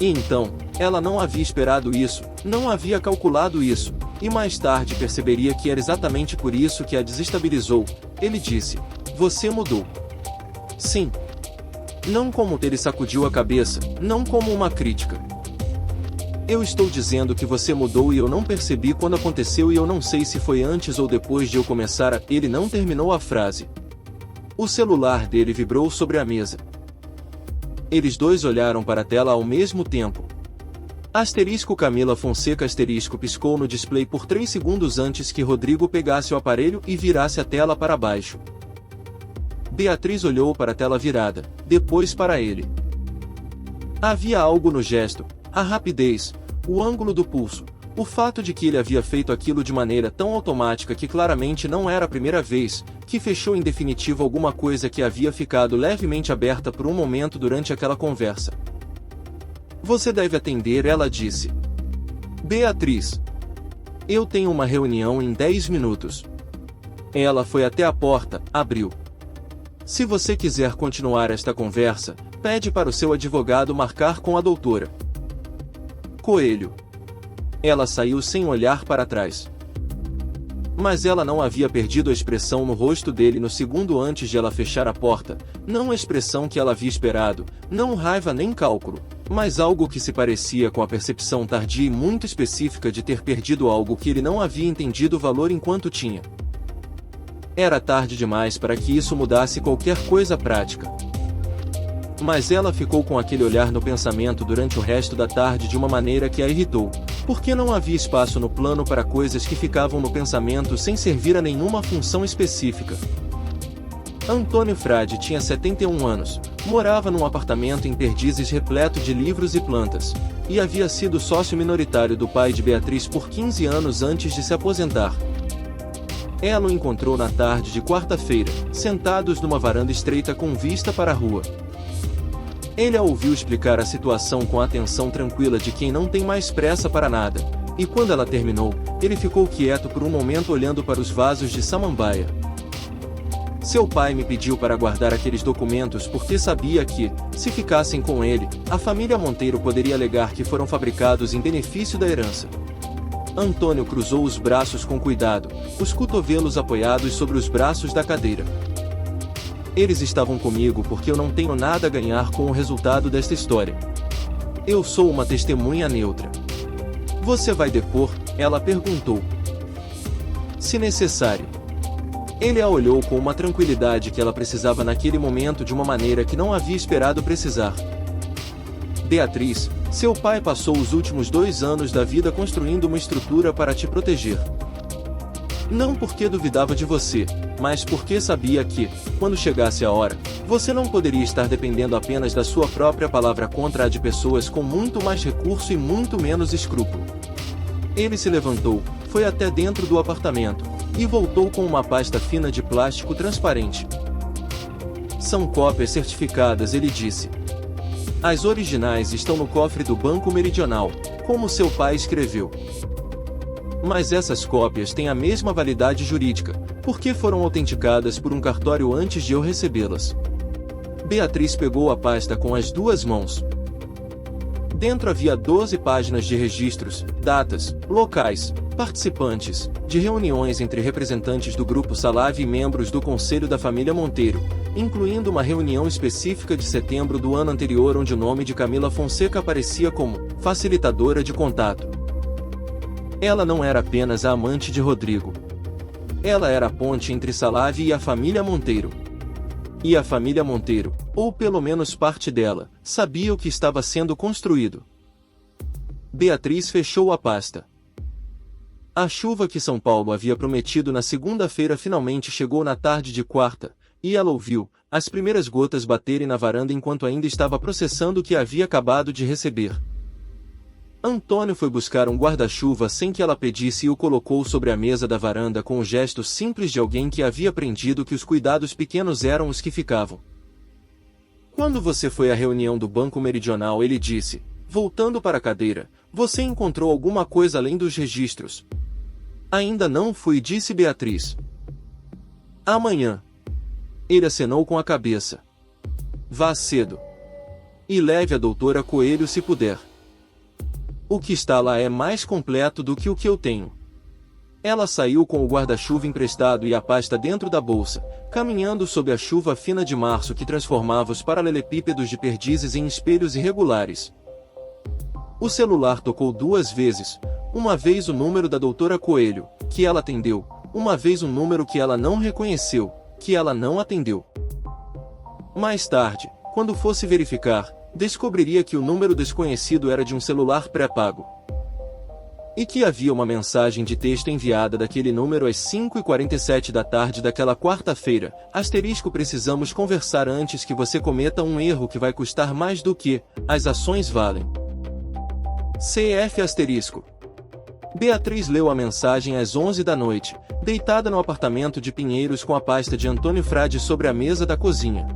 E então, ela não havia esperado isso, não havia calculado isso, e mais tarde perceberia que era exatamente por isso que a desestabilizou. Ele disse: você mudou. Sim. Não como ele sacudiu a cabeça, não como uma crítica. Eu estou dizendo que você mudou e eu não percebi quando aconteceu, e eu não sei se foi antes ou depois de eu começar a... Ele não terminou a frase. O celular dele vibrou sobre a mesa. Eles dois olharam para a tela ao mesmo tempo. Asterisco Camila Fonseca asterisco piscou no display por 3 segundos antes que Rodrigo pegasse o aparelho e virasse a tela para baixo. Beatriz olhou para a tela virada, depois para ele. Havia algo no gesto, a rapidez, o ângulo do pulso, o fato de que ele havia feito aquilo de maneira tão automática que claramente não era a primeira vez, que fechou em definitivo alguma coisa que havia ficado levemente aberta por um momento durante aquela conversa. Você deve atender, ela disse. Beatriz. Eu tenho uma reunião em 10 minutos. Ela foi até a porta, abriu. Se você quiser continuar esta conversa, pede para o seu advogado marcar com a doutora Coelho. Ela saiu sem olhar para trás. Mas ela não havia perdido a expressão no rosto dele no segundo antes de ela fechar a porta, não a expressão que ela havia esperado, não raiva nem cálculo, mas algo que se parecia com a percepção tardia e muito específica de ter perdido algo que ele não havia entendido o valor enquanto tinha. Era tarde demais para que isso mudasse qualquer coisa prática. Mas ela ficou com aquele olhar no pensamento durante o resto da tarde de uma maneira que a irritou, porque não havia espaço no plano para coisas que ficavam no pensamento sem servir a nenhuma função específica. Antônio Frade tinha 71 anos, morava num apartamento em Perdizes repleto de livros e plantas, e havia sido sócio minoritário do pai de Beatriz por 15 anos antes de se aposentar. Ela o encontrou na tarde de quarta-feira, sentados numa varanda estreita com vista para a rua. Ele a ouviu explicar a situação com a atenção tranquila de quem não tem mais pressa para nada, e quando ela terminou, ele ficou quieto por um momento olhando para os vasos de samambaia. Seu pai me pediu para guardar aqueles documentos porque sabia que, se ficassem com ele, a família Monteiro poderia alegar que foram fabricados em benefício da herança. Antônio cruzou os braços com cuidado, os cotovelos apoiados sobre os braços da cadeira. Eles estavam comigo porque eu não tenho nada a ganhar com o resultado desta história. Eu sou uma testemunha neutra. Você vai depor? Ela perguntou. Se necessário. Ele a olhou com uma tranquilidade que ela precisava naquele momento de uma maneira que não havia esperado precisar. Beatriz, seu pai passou os últimos 2 anos da vida construindo uma estrutura para te proteger. Não porque duvidava de você, mas porque sabia que, quando chegasse a hora, você não poderia estar dependendo apenas da sua própria palavra contra a de pessoas com muito mais recurso e muito menos escrúpulo. Ele se levantou, foi até dentro do apartamento, e voltou com uma pasta fina de plástico transparente. São cópias certificadas, ele disse. As originais estão no cofre do Banco Meridional, como seu pai escreveu. Mas essas cópias têm a mesma validade jurídica, porque foram autenticadas por um cartório antes de eu recebê-las. Beatriz pegou a pasta com as duas mãos. Dentro havia 12 páginas de registros, datas, locais, participantes, de reuniões entre representantes do Grupo Salavi e membros do Conselho da Família Monteiro, incluindo uma reunião específica de setembro do ano anterior onde o nome de Camila Fonseca aparecia como facilitadora de contato. Ela não era apenas a amante de Rodrigo. Ela era a ponte entre Salavi e a família Monteiro. E a família Monteiro, ou pelo menos parte dela, sabia o que estava sendo construído. Beatriz fechou a pasta. A chuva que São Paulo havia prometido na segunda-feira finalmente chegou na tarde de quarta, e ela ouviu as primeiras gotas baterem na varanda enquanto ainda estava processando o que havia acabado de receber. Antônio foi buscar um guarda-chuva sem que ela pedisse e o colocou sobre a mesa da varanda com o gesto simples de alguém que havia aprendido que os cuidados pequenos eram os que ficavam. Quando você foi à reunião do Banco Meridional, ele disse, voltando para a cadeira, você encontrou alguma coisa além dos registros? Ainda não fui, disse Beatriz. Amanhã. Ele acenou com a cabeça. Vá cedo. E leve a doutora Coelho se puder. O que está lá é mais completo do que o que eu tenho. Ela saiu com o guarda-chuva emprestado e a pasta dentro da bolsa, caminhando sob a chuva fina de março que transformava os paralelepípedos de perdizes em espelhos irregulares. O celular tocou 2 vezes, uma vez o número da doutora Coelho, que ela atendeu, uma vez um número que ela não reconheceu, que ela não atendeu. Mais tarde, quando fosse verificar, descobriria que o número desconhecido era de um celular pré-pago. E que havia uma mensagem de texto enviada daquele número às 5h47 da tarde daquela quarta-feira, precisamos conversar antes que você cometa um erro que vai custar mais do que as ações valem. CF*. Beatriz leu a mensagem às 11 da noite, deitada no apartamento de Pinheiros com a pasta de Antônio Frade sobre a mesa da cozinha.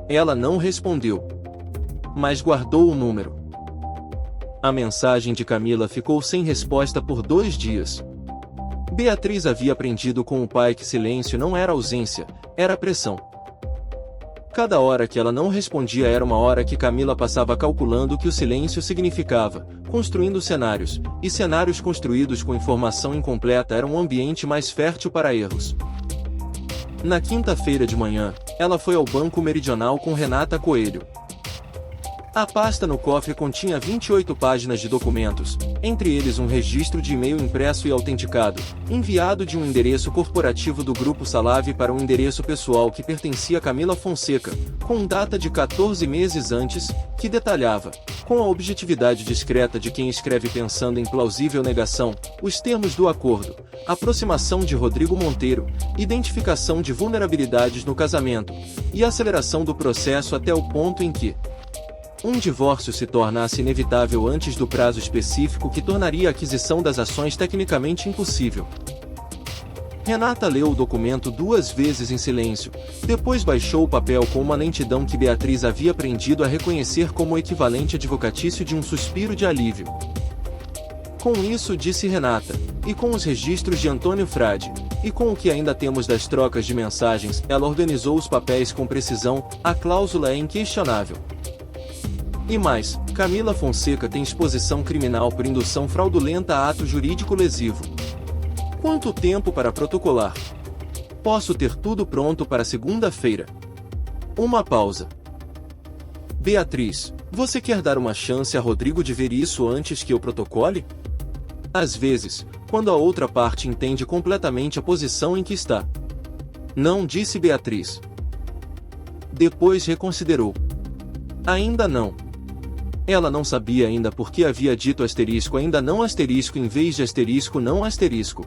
Ela não respondeu, mas guardou o número. A mensagem de Camila ficou sem resposta por 2 dias. Beatriz havia aprendido com o pai que silêncio não era ausência, era pressão. Cada hora que ela não respondia era uma hora que Camila passava calculando o que o silêncio significava, construindo cenários, e cenários construídos com informação incompleta eram um ambiente mais fértil para erros. Na quinta-feira de manhã, ela foi ao Banco Meridional com Renata Coelho. A pasta no cofre continha 28 páginas de documentos, entre eles um registro de e-mail impresso e autenticado, enviado de um endereço corporativo do Grupo Salavi para um endereço pessoal que pertencia a Camila Fonseca, com data de 14 meses antes, que detalhava, com a objetividade discreta de quem escreve pensando em plausível negação, os termos do acordo, aproximação de Rodrigo Monteiro, identificação de vulnerabilidades no casamento, e aceleração do processo até o ponto em que um divórcio se tornasse inevitável antes do prazo específico que tornaria a aquisição das ações tecnicamente impossível. Renata leu o documento 2 vezes em silêncio, depois baixou o papel com uma lentidão que Beatriz havia aprendido a reconhecer como o equivalente advocatício de um suspiro de alívio. Com isso, disse Renata, e com os registros de Antônio Frade, e com o que ainda temos das trocas de mensagens, ela organizou os papéis com precisão, a cláusula é inquestionável. E mais, Camila Fonseca tem exposição criminal por indução fraudulenta a ato jurídico lesivo. Quanto tempo para protocolar? Posso ter tudo pronto para segunda-feira. Uma pausa. Beatriz, você quer dar uma chance a Rodrigo de ver isso antes que eu protocole? Às vezes, quando a outra parte entende completamente a posição em que está. Não, disse Beatriz. Depois reconsiderou. Ainda não. Ela não sabia ainda por que havia dito asterisco ainda não asterisco em vez de asterisco não asterisco.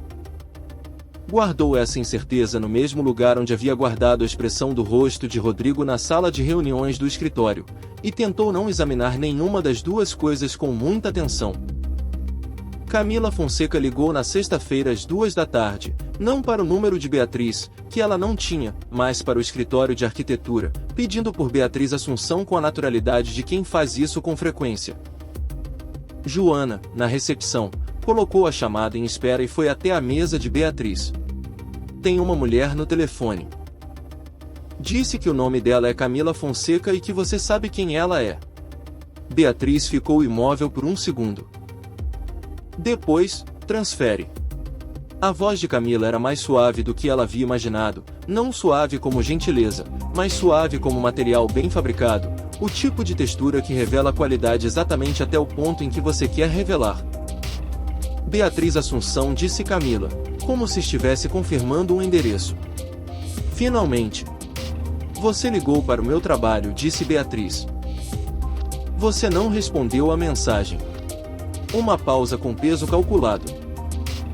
Guardou essa incerteza no mesmo lugar onde havia guardado a expressão do rosto de Rodrigo na sala de reuniões do escritório, e tentou não examinar nenhuma das duas coisas com muita atenção. Camila Fonseca ligou na sexta-feira às 14h, não para o número de Beatriz, que ela não tinha, mas para o escritório de arquitetura, pedindo por Beatriz Assunção com a naturalidade de quem faz isso com frequência. Joana, na recepção, colocou a chamada em espera e foi até a mesa de Beatriz. Tem uma mulher no telefone. Disse que o nome dela é Camila Fonseca e que você sabe quem ela é. Beatriz ficou imóvel por um segundo. Depois, transfere. A voz de Camila era mais suave do que ela havia imaginado, não suave como gentileza, mas suave como material bem fabricado, o tipo de textura que revela a qualidade exatamente até o ponto em que você quer revelar. Beatriz Assunção, disse Camila, como se estivesse confirmando um endereço. Finalmente. Você ligou para o meu trabalho, disse Beatriz. Você não respondeu à mensagem. Uma pausa com peso calculado.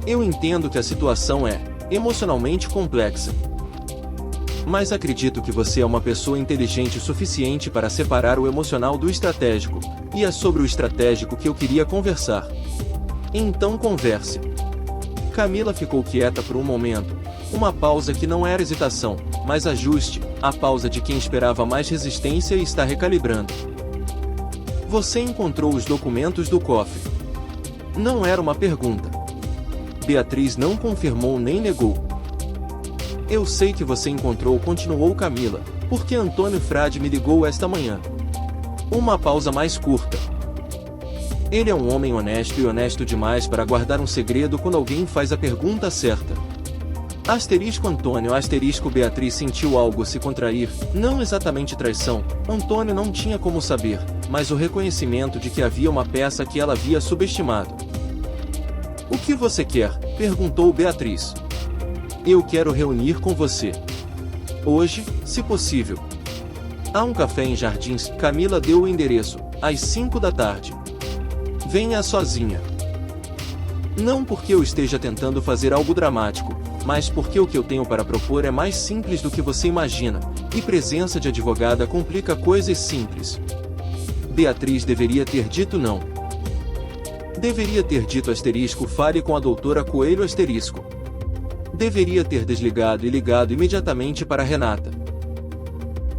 Eu entendo que a situação é emocionalmente complexa. Mas acredito que você é uma pessoa inteligente o suficiente para separar o emocional do estratégico, e é sobre o estratégico que eu queria conversar. Então converse. Camila ficou quieta por um momento, uma pausa que não era hesitação, mas ajuste, a pausa de quem esperava mais resistência e está recalibrando. Você encontrou os documentos do cofre. Não era uma pergunta. Beatriz não confirmou nem negou. Eu sei que você encontrou, continuou Camila, porque Antônio Frade me ligou esta manhã. Uma pausa mais curta. Ele é um homem honesto e honesto demais para guardar um segredo quando alguém faz a pergunta certa. Asterisco Antônio asterisco Beatriz sentiu algo se contrair, não exatamente traição, Antônio não tinha como saber, mas o reconhecimento de que havia uma peça que ela havia subestimado. O que você quer? Perguntou Beatriz. Eu quero reunir com você. Hoje, se possível. Há um café em Jardins, Camila deu o endereço, às 5h. Venha sozinha. Não porque eu esteja tentando fazer algo dramático, mas porque o que eu tenho para propor é mais simples do que você imagina, e presença de advogada complica coisas simples. Beatriz deveria ter dito não. Deveria ter dito asterisco fale com a doutora Coelho asterisco. Deveria ter desligado e ligado imediatamente para Renata.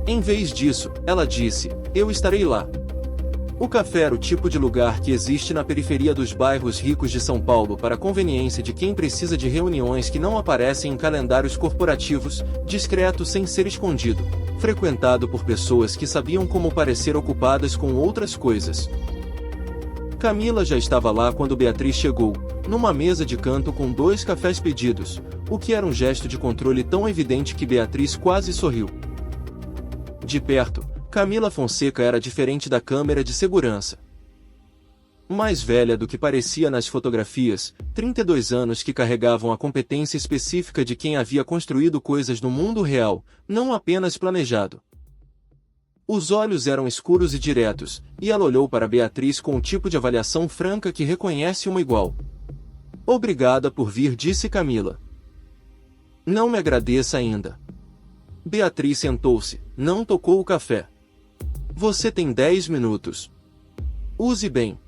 Em vez disso, ela disse, eu estarei lá. O café era o tipo de lugar que existe na periferia dos bairros ricos de São Paulo para a conveniência de quem precisa de reuniões que não aparecem em calendários corporativos, discreto sem ser escondido, frequentado por pessoas que sabiam como parecer ocupadas com outras coisas. Camila já estava lá quando Beatriz chegou, numa mesa de canto com 2 cafés pedidos, o que era um gesto de controle tão evidente que Beatriz quase sorriu. De perto, Camila Fonseca era diferente da câmera de segurança. Mais velha do que parecia nas fotografias, 32 anos que carregavam a competência específica de quem havia construído coisas no mundo real, não apenas planejado. Os olhos eram escuros e diretos, e ela olhou para Beatriz com o tipo de avaliação franca que reconhece uma igual. Obrigada por vir, disse Camila. Não me agradeça ainda. Beatriz sentou-se, não tocou o café. Você tem 10 minutos. Use bem.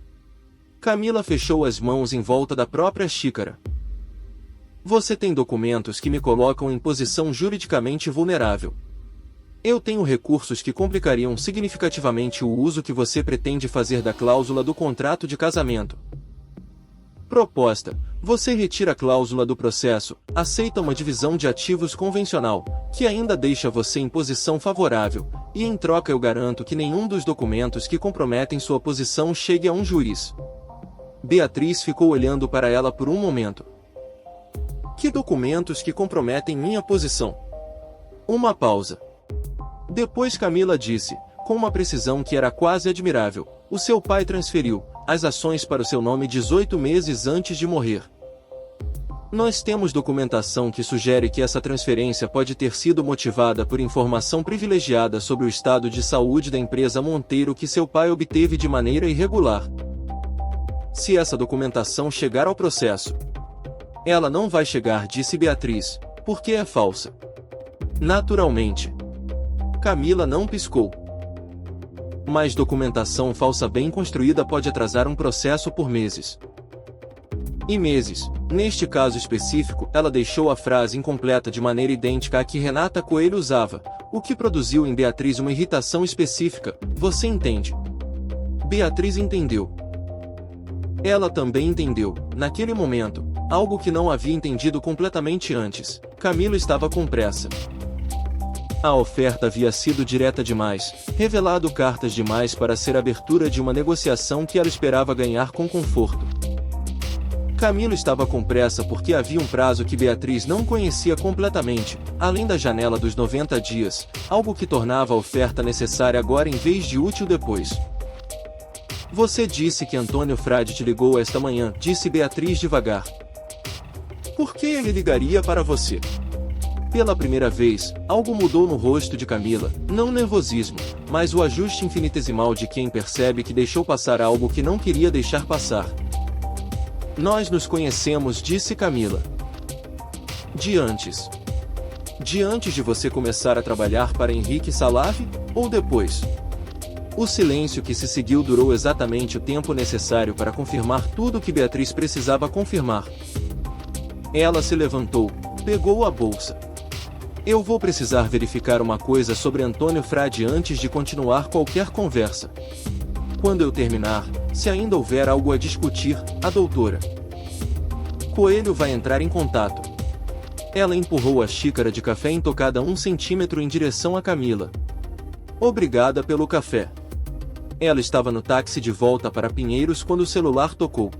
Camila fechou as mãos em volta da própria xícara. Você tem documentos que me colocam em posição juridicamente vulnerável. Eu tenho recursos que complicariam significativamente o uso que você pretende fazer da cláusula do contrato de casamento. Proposta: você retira a cláusula do processo, aceita uma divisão de ativos convencional, que ainda deixa você em posição favorável, e em troca eu garanto que nenhum dos documentos que comprometem sua posição chegue a um juiz. Beatriz ficou olhando para ela por um momento. Que documentos que comprometem minha posição? Uma pausa. Depois Camila disse, com uma precisão que era quase admirável, o seu pai transferiu as ações para o seu nome 18 meses antes de morrer. Nós temos documentação que sugere que essa transferência pode ter sido motivada por informação privilegiada sobre o estado de saúde da empresa Monteiro que seu pai obteve de maneira irregular. Se essa documentação chegar ao processo, Ela não vai chegar, disse Beatriz, porque é falsa. Naturalmente. Camila não piscou. Mas documentação falsa bem construída pode atrasar um processo por meses. E meses. Neste caso específico, ela deixou a frase incompleta de maneira idêntica à que Renata Coelho usava, o que produziu em Beatriz uma irritação específica. Você entende? Beatriz entendeu. Ela também entendeu, naquele momento, algo que não havia entendido completamente antes. Camila estava com pressa. A oferta havia sido direta demais, revelado cartas demais para ser a abertura de uma negociação que ela esperava ganhar com conforto. Camila estava com pressa porque havia um prazo que Beatriz não conhecia completamente, além da janela dos 90 dias, algo que tornava a oferta necessária agora em vez de útil depois. Você disse que Antônio Frade te ligou esta manhã, disse Beatriz devagar. Por que ele ligaria para você? Pela primeira vez, algo mudou no rosto de Camila, não nervosismo, mas o ajuste infinitesimal de quem percebe que deixou passar algo que não queria deixar passar. Nós nos conhecemos, disse Camila. De antes. De antes de você começar a trabalhar para Henrique Salave, ou depois? O silêncio que se seguiu durou exatamente o tempo necessário para confirmar tudo o que Beatriz precisava confirmar. Ela se levantou, pegou a bolsa. Eu vou precisar verificar uma coisa sobre Antônio Frade antes de continuar qualquer conversa. Quando eu terminar, se ainda houver algo a discutir, a doutora Coelho vai entrar em contato. Ela empurrou a xícara de café intocada 1 centímetro em direção a Camila. Obrigada pelo café. Ela estava no táxi de volta para Pinheiros quando o celular tocou.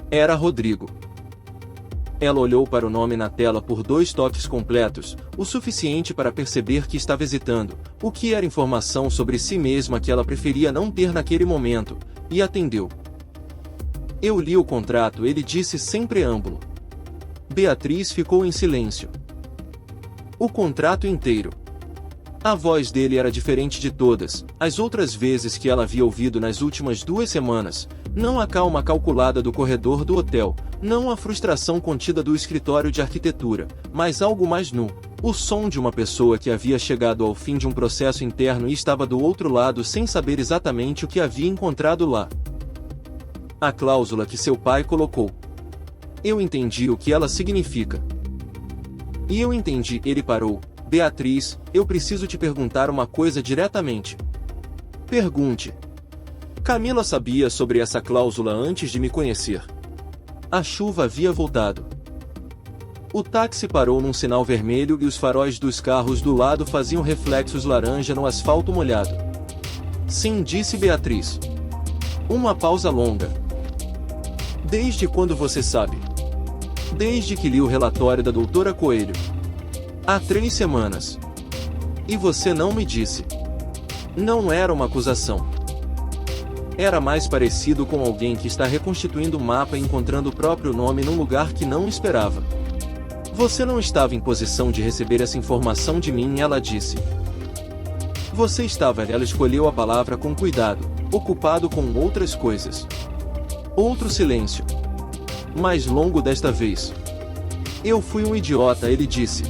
Era Rodrigo. Ela olhou para o nome na tela por 2 toques completos, o suficiente para perceber que estava hesitando, o que era informação sobre si mesma que ela preferia não ter naquele momento, e atendeu. Eu li o contrato, ele disse sem preâmbulo. Beatriz ficou em silêncio. O contrato inteiro. A voz dele era diferente de todas as outras vezes que ela havia ouvido nas últimas 2 semanas, não a calma calculada do corredor do hotel, não a frustração contida do escritório de arquitetura, mas algo mais nu, o som de uma pessoa que havia chegado ao fim de um processo interno e estava do outro lado sem saber exatamente o que havia encontrado lá. A cláusula que seu pai colocou. Eu entendi o que ela significa. E eu entendi, ele parou. Beatriz, eu preciso te perguntar uma coisa diretamente. Pergunte. Camila sabia sobre essa cláusula antes de me conhecer. A chuva havia voltado. O táxi parou num sinal vermelho e os faróis dos carros do lado faziam reflexos laranja no asfalto molhado. Sim, disse Beatriz. Uma pausa longa. Desde quando você sabe? Desde que li o relatório da doutora Coelho. Há 3 semanas. E você não me disse. Não era uma acusação. Era mais parecido com alguém que está reconstituindo o mapa e encontrando o próprio nome num lugar que não esperava. Você não estava em posição de receber essa informação de mim, ela disse. Você estava, ela escolheu a palavra com cuidado, ocupado com outras coisas. Outro silêncio. Mais longo desta vez. Eu fui um idiota, ele disse.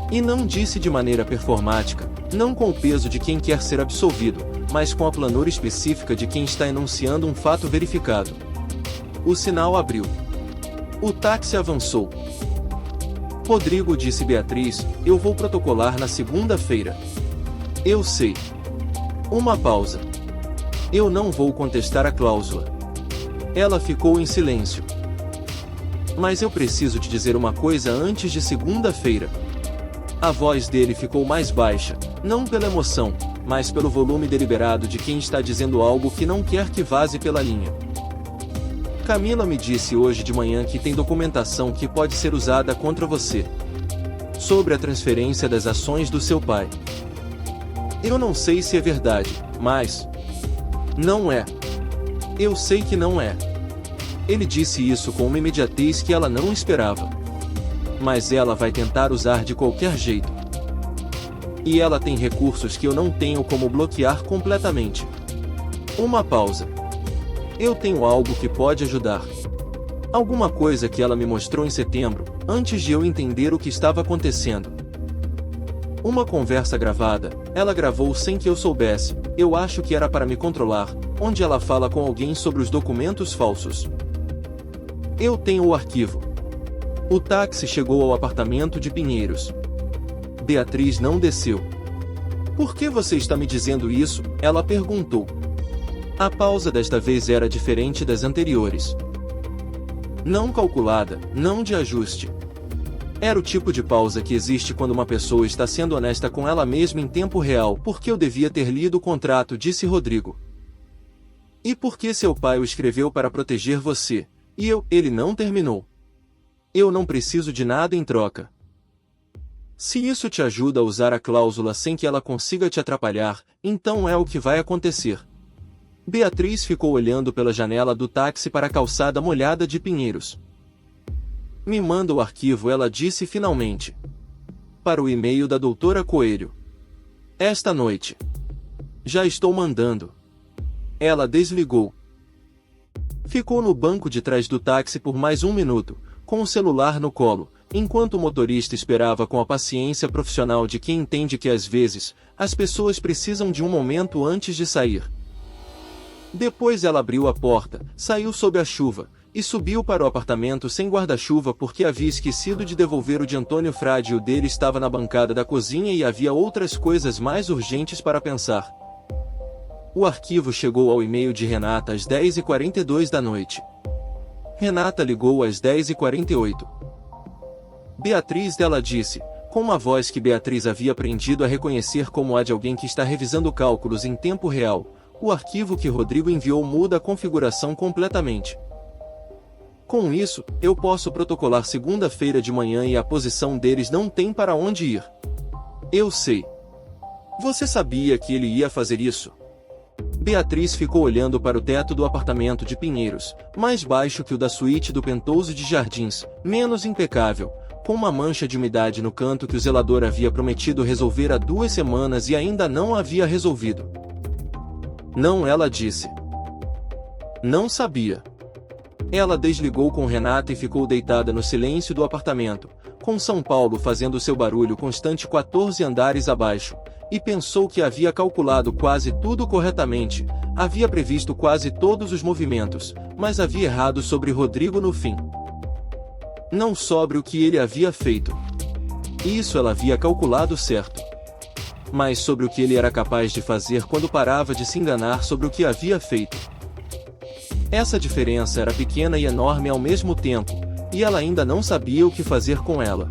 E não disse de maneira performática, não com o peso de quem quer ser absolvido, mas com a planura específica de quem está enunciando um fato verificado. O sinal abriu. O táxi avançou. Rodrigo, disse Beatriz, eu vou protocolar na segunda-feira. Eu sei. Uma pausa. Eu não vou contestar a cláusula. Ela ficou em silêncio. Mas eu preciso te dizer uma coisa antes de segunda-feira. A voz dele ficou mais baixa, não pela emoção, mas pelo volume deliberado de quem está dizendo algo que não quer que vaze pela linha. Camila me disse hoje de manhã que tem documentação que pode ser usada contra você. Sobre a transferência das ações do seu pai. Eu não sei se é verdade, mas... Não é. Eu sei que não é. Ele disse isso com uma imediatez que ela não esperava. Mas ela vai tentar usar de qualquer jeito. E ela tem recursos que eu não tenho como bloquear completamente. Uma pausa. Eu tenho algo que pode ajudar. Alguma coisa que ela me mostrou em setembro, antes de eu entender o que estava acontecendo. Uma conversa gravada, ela gravou sem que eu soubesse, eu acho que era para me controlar, onde ela fala com alguém sobre os documentos falsos. Eu tenho o arquivo. O táxi chegou ao apartamento de Pinheiros. Beatriz não desceu. Por que você está me dizendo isso? Ela perguntou. A pausa desta vez era diferente das anteriores. Não calculada, não de ajuste. Era o tipo de pausa que existe quando uma pessoa está sendo honesta com ela mesma em tempo real. Porque eu devia ter lido o contrato, disse Rodrigo. E por que seu pai o escreveu para proteger você? E ele não terminou. Eu não preciso de nada em troca. Se isso te ajuda a usar a cláusula sem que ela consiga te atrapalhar, então é o que vai acontecer. Beatriz ficou olhando pela janela do táxi para a calçada molhada de Pinheiros. Me manda o arquivo, ela disse finalmente. Para o e-mail da doutora Coelho. Esta noite. Já estou mandando. Ela desligou. Ficou no banco de trás do táxi por mais 1 minuto, com o celular no colo, enquanto o motorista esperava com a paciência profissional de quem entende que às vezes, as pessoas precisam de um momento antes de sair. Depois ela abriu a porta, saiu sob a chuva, e subiu para o apartamento sem guarda-chuva porque havia esquecido de devolver o de Antônio Frade e o dele estava na bancada da cozinha e havia outras coisas mais urgentes para pensar. O arquivo chegou ao e-mail de Renata às 10h42 da noite. Renata ligou às 10h48. Beatriz, ela disse, com uma voz que Beatriz havia aprendido a reconhecer como a de alguém que está revisando cálculos em tempo real. O arquivo que Rodrigo enviou muda a configuração completamente. Com isso, eu posso protocolar segunda-feira de manhã e a posição deles não tem para onde ir. Eu sei. Você sabia que ele ia fazer isso? Beatriz ficou olhando para o teto do apartamento de Pinheiros, mais baixo que o da suíte do Pentoso de Jardins, menos impecável, com uma mancha de umidade no canto que o zelador havia prometido resolver há 2 semanas e ainda não havia resolvido. Não, ela disse. Não sabia. Ela desligou com Renata e ficou deitada no silêncio do apartamento, com São Paulo fazendo seu barulho constante 14 andares abaixo, e pensou que havia calculado quase tudo corretamente, havia previsto quase todos os movimentos, mas havia errado sobre Rodrigo no fim. Não sobre o que ele havia feito. Isso ela havia calculado certo. Mas sobre o que ele era capaz de fazer quando parava de se enganar sobre o que havia feito. Essa diferença era pequena e enorme ao mesmo tempo, e ela ainda não sabia o que fazer com ela.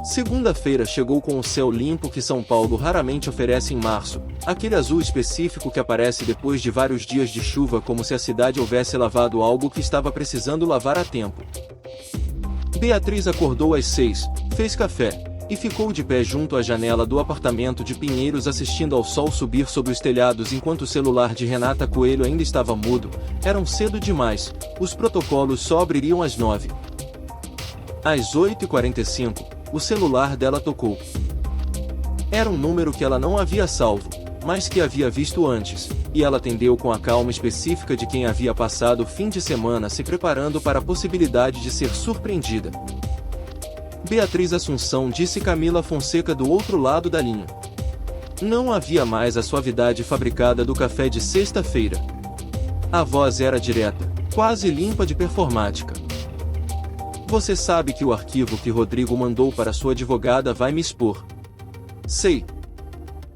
Segunda-feira chegou com o céu limpo que São Paulo raramente oferece em março, aquele azul específico que aparece depois de vários dias de chuva como se a cidade houvesse lavado algo que estava precisando lavar a tempo. Beatriz acordou às 6, fez café, e ficou de pé junto à janela do apartamento de Pinheiros assistindo ao sol subir sobre os telhados enquanto o celular de Renata Coelho ainda estava mudo. Eram cedo demais, os protocolos só abririam às 9. Às 8h45, o celular dela tocou. Era um número que ela não havia salvo, mas que havia visto antes, e ela atendeu com a calma específica de quem havia passado o fim de semana se preparando para a possibilidade de ser surpreendida. Beatriz Assunção, disse Camila Fonseca do outro lado da linha. Não havia mais a suavidade fabricada do café de sexta-feira. A voz era direta, quase limpa de performática. Você sabe que o arquivo que Rodrigo mandou para sua advogada vai me expor. Sei.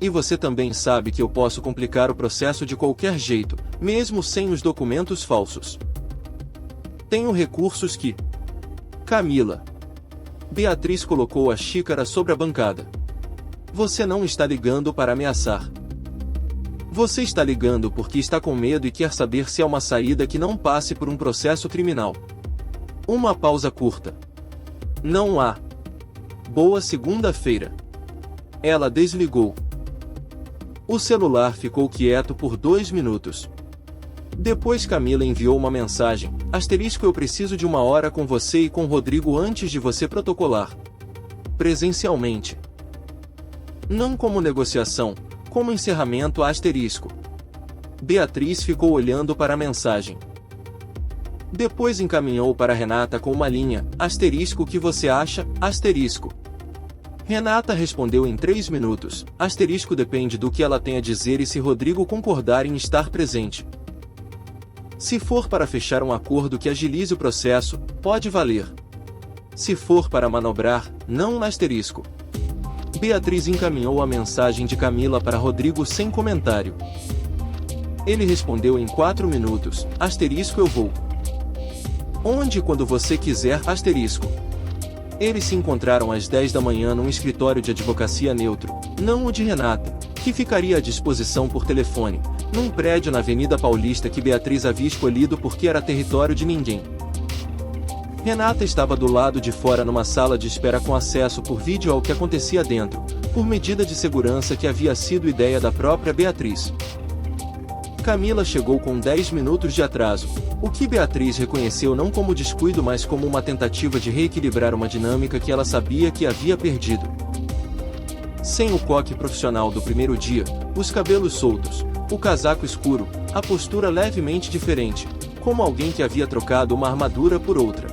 E você também sabe que eu posso complicar o processo de qualquer jeito, mesmo sem os documentos falsos. Tenho recursos que... Camila. Beatriz colocou a xícara sobre a bancada. Você não está ligando para ameaçar. Você está ligando porque está com medo e quer saber se há uma saída que não passe por um processo criminal. Uma pausa curta. Não há. Boa segunda-feira. Ela desligou. O celular ficou quieto por 2 minutos. Depois Camila enviou uma mensagem, eu preciso de 1 hora com você e com Rodrigo antes de você protocolar. Presencialmente. Não como negociação, como encerramento *. Beatriz ficou olhando para a mensagem. Depois encaminhou para Renata com uma linha, asterisco, o que você acha, asterisco. Renata respondeu em 3 minutos, asterisco, depende do que ela tem a dizer e se Rodrigo concordar em estar presente. Se for para fechar um acordo que agilize o processo, pode valer. Se for para manobrar, não, asterisco. Beatriz encaminhou a mensagem de Camila para Rodrigo sem comentário. Ele respondeu em 4 minutos, asterisco, eu vou. Onde e quando você quiser, asterisco. Eles se encontraram às 10 da manhã num escritório de advocacia neutro, não o de Renata, que ficaria à disposição por telefone, num prédio na Avenida Paulista que Beatriz havia escolhido porque era território de ninguém. Renata estava do lado de fora numa sala de espera com acesso por vídeo ao que acontecia dentro, por medida de segurança que havia sido ideia da própria Beatriz. Camila chegou com 10 minutos de atraso, o que Beatriz reconheceu não como descuido mas como uma tentativa de reequilibrar uma dinâmica que ela sabia que havia perdido. Sem o coque profissional do primeiro dia, os cabelos soltos, o casaco escuro, a postura levemente diferente, como alguém que havia trocado uma armadura por outra.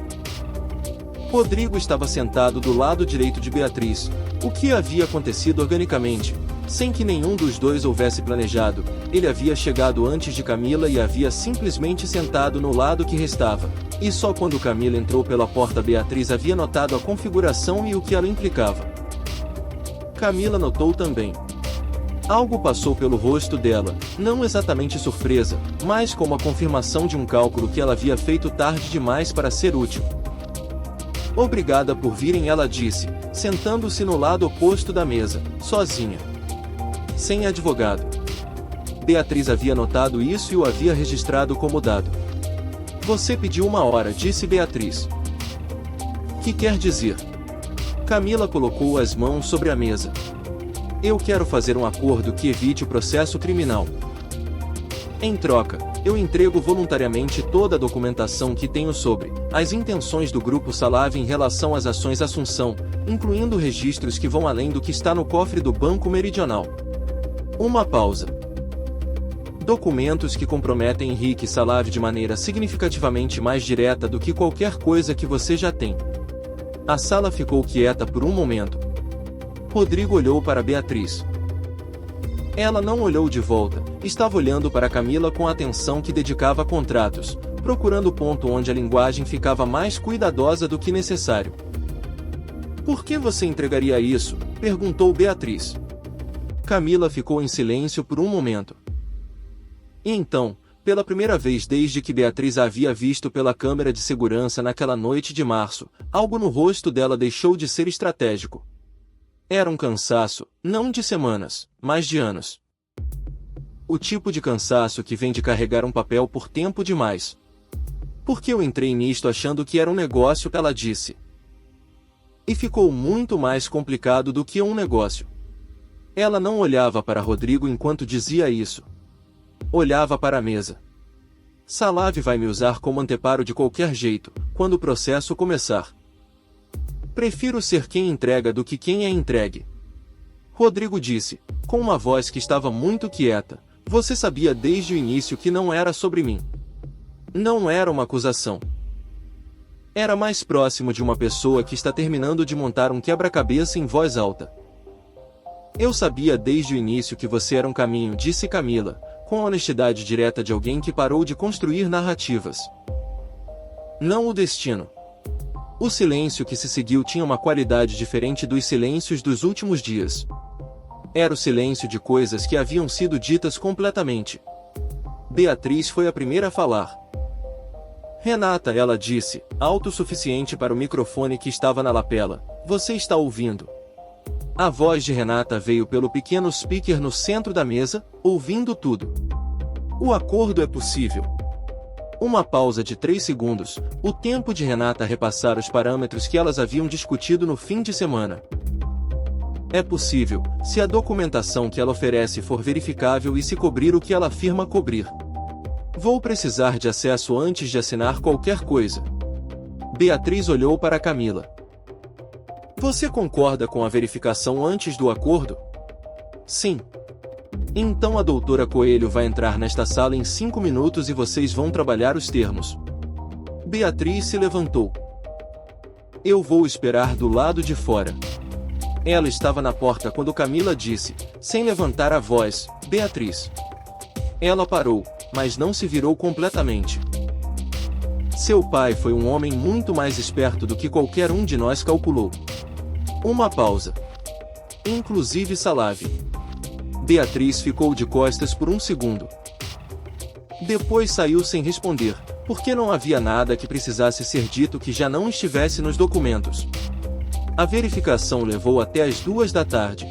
Rodrigo estava sentado do lado direito de Beatriz, o que havia acontecido organicamente, sem que nenhum dos dois houvesse planejado. Ele havia chegado antes de Camila e havia simplesmente sentado no lado que restava, e só quando Camila entrou pela porta Beatriz havia notado a configuração e o que ela implicava. Camila notou também. Algo passou pelo rosto dela, não exatamente surpresa, mas como a confirmação de um cálculo que ela havia feito tarde demais para ser útil. Obrigada por virem, ela disse, sentando-se no lado oposto da mesa, sozinha. Sem advogado. Beatriz havia notado isso e o havia registrado como dado. Você pediu 1 hora, disse Beatriz. Que quer dizer? Camila colocou as mãos sobre a mesa. Eu quero fazer um acordo que evite o processo criminal. Em troca, eu entrego voluntariamente toda a documentação que tenho sobre as intenções do Grupo Salavi em relação às ações Assunção, incluindo registros que vão além do que está no cofre do Banco Meridional. Uma pausa. Documentos que comprometem Henrique Salavi de maneira significativamente mais direta do que qualquer coisa que você já tem. A sala ficou quieta por um momento. Rodrigo olhou para Beatriz. Ela não olhou de volta, estava olhando para Camila com a atenção que dedicava a contratos, procurando o ponto onde a linguagem ficava mais cuidadosa do que necessário. Por que você entregaria isso? Perguntou Beatriz. Camila ficou em silêncio por um momento. E então, pela primeira vez desde que Beatriz a havia visto pela câmera de segurança naquela noite de março, algo no rosto dela deixou de ser estratégico. Era um cansaço, não de semanas, mas de anos. O tipo de cansaço que vem de carregar um papel por tempo demais. Porque eu entrei nisto achando que era um negócio, ela disse. E ficou muito mais complicado do que um negócio. Ela não olhava para Rodrigo enquanto dizia isso. Olhava para a mesa. Salavi vai me usar como anteparo de qualquer jeito, quando o processo começar. Prefiro ser quem entrega do que quem é entregue. Rodrigo disse, com uma voz que estava muito quieta, você sabia desde o início que não era sobre mim. Não era uma acusação. Era mais próximo de uma pessoa que está terminando de montar um quebra-cabeça em voz alta. Eu sabia desde o início que você era um caminho, disse Camila, com a honestidade direta de alguém que parou de construir narrativas. Não o destino. O silêncio que se seguiu tinha uma qualidade diferente dos silêncios dos últimos dias. Era o silêncio de coisas que haviam sido ditas completamente. Beatriz foi a primeira a falar. Renata, ela disse, alto o suficiente para o microfone que estava na lapela, você está ouvindo? A voz de Renata veio pelo pequeno speaker no centro da mesa, ouvindo tudo. O acordo é possível. Uma pausa de 3 segundos, o tempo de Renata repassar os parâmetros que elas haviam discutido no fim de semana. É possível, se a documentação que ela oferece for verificável e se cobrir o que ela afirma cobrir. Vou precisar de acesso antes de assinar qualquer coisa. Beatriz olhou para Camila. Você concorda com a verificação antes do acordo? Sim. Então a doutora Coelho vai entrar nesta sala em 5 minutos e vocês vão trabalhar os termos. Beatriz se levantou. Eu vou esperar do lado de fora. Ela estava na porta quando Camila disse, sem levantar a voz, Beatriz. Ela parou, mas não se virou completamente. Seu pai foi um homem muito mais esperto do que qualquer um de nós calculou. Uma pausa. Inclusive Salavi. Beatriz ficou de costas por um segundo. Depois saiu sem responder, porque não havia nada que precisasse ser dito que já não estivesse nos documentos. A verificação levou até as 2 da tarde.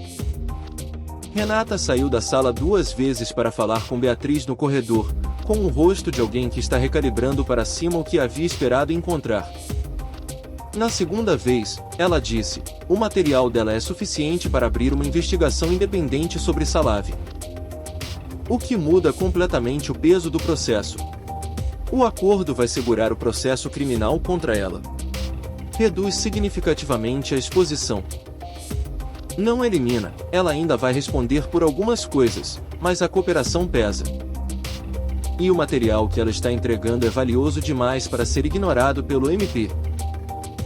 Renata saiu da sala 2 vezes para falar com Beatriz no corredor, com o rosto de alguém que está recalibrando para cima o que havia esperado encontrar. Na segunda vez, ela disse, o material dela é suficiente para abrir uma investigação independente sobre Salavi. O que muda completamente o peso do processo. O acordo vai segurar o processo criminal contra ela. Reduz significativamente a exposição. Não elimina, ela ainda vai responder por algumas coisas, mas a cooperação pesa. E o material que ela está entregando é valioso demais para ser ignorado pelo MP.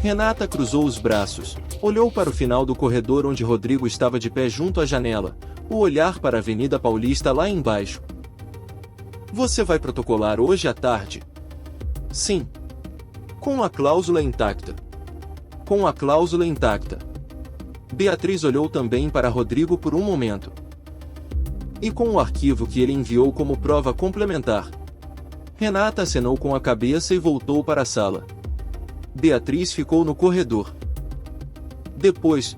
Renata cruzou os braços, olhou para o final do corredor onde Rodrigo estava de pé junto à janela, o olhar para a Avenida Paulista lá embaixo. Você vai protocolar hoje à tarde? Sim. Com a cláusula intacta. Com a cláusula intacta. Beatriz olhou também para Rodrigo por um momento. E com o arquivo que ele enviou como prova complementar. Renata acenou com a cabeça e voltou para a sala. Beatriz ficou no corredor. Depois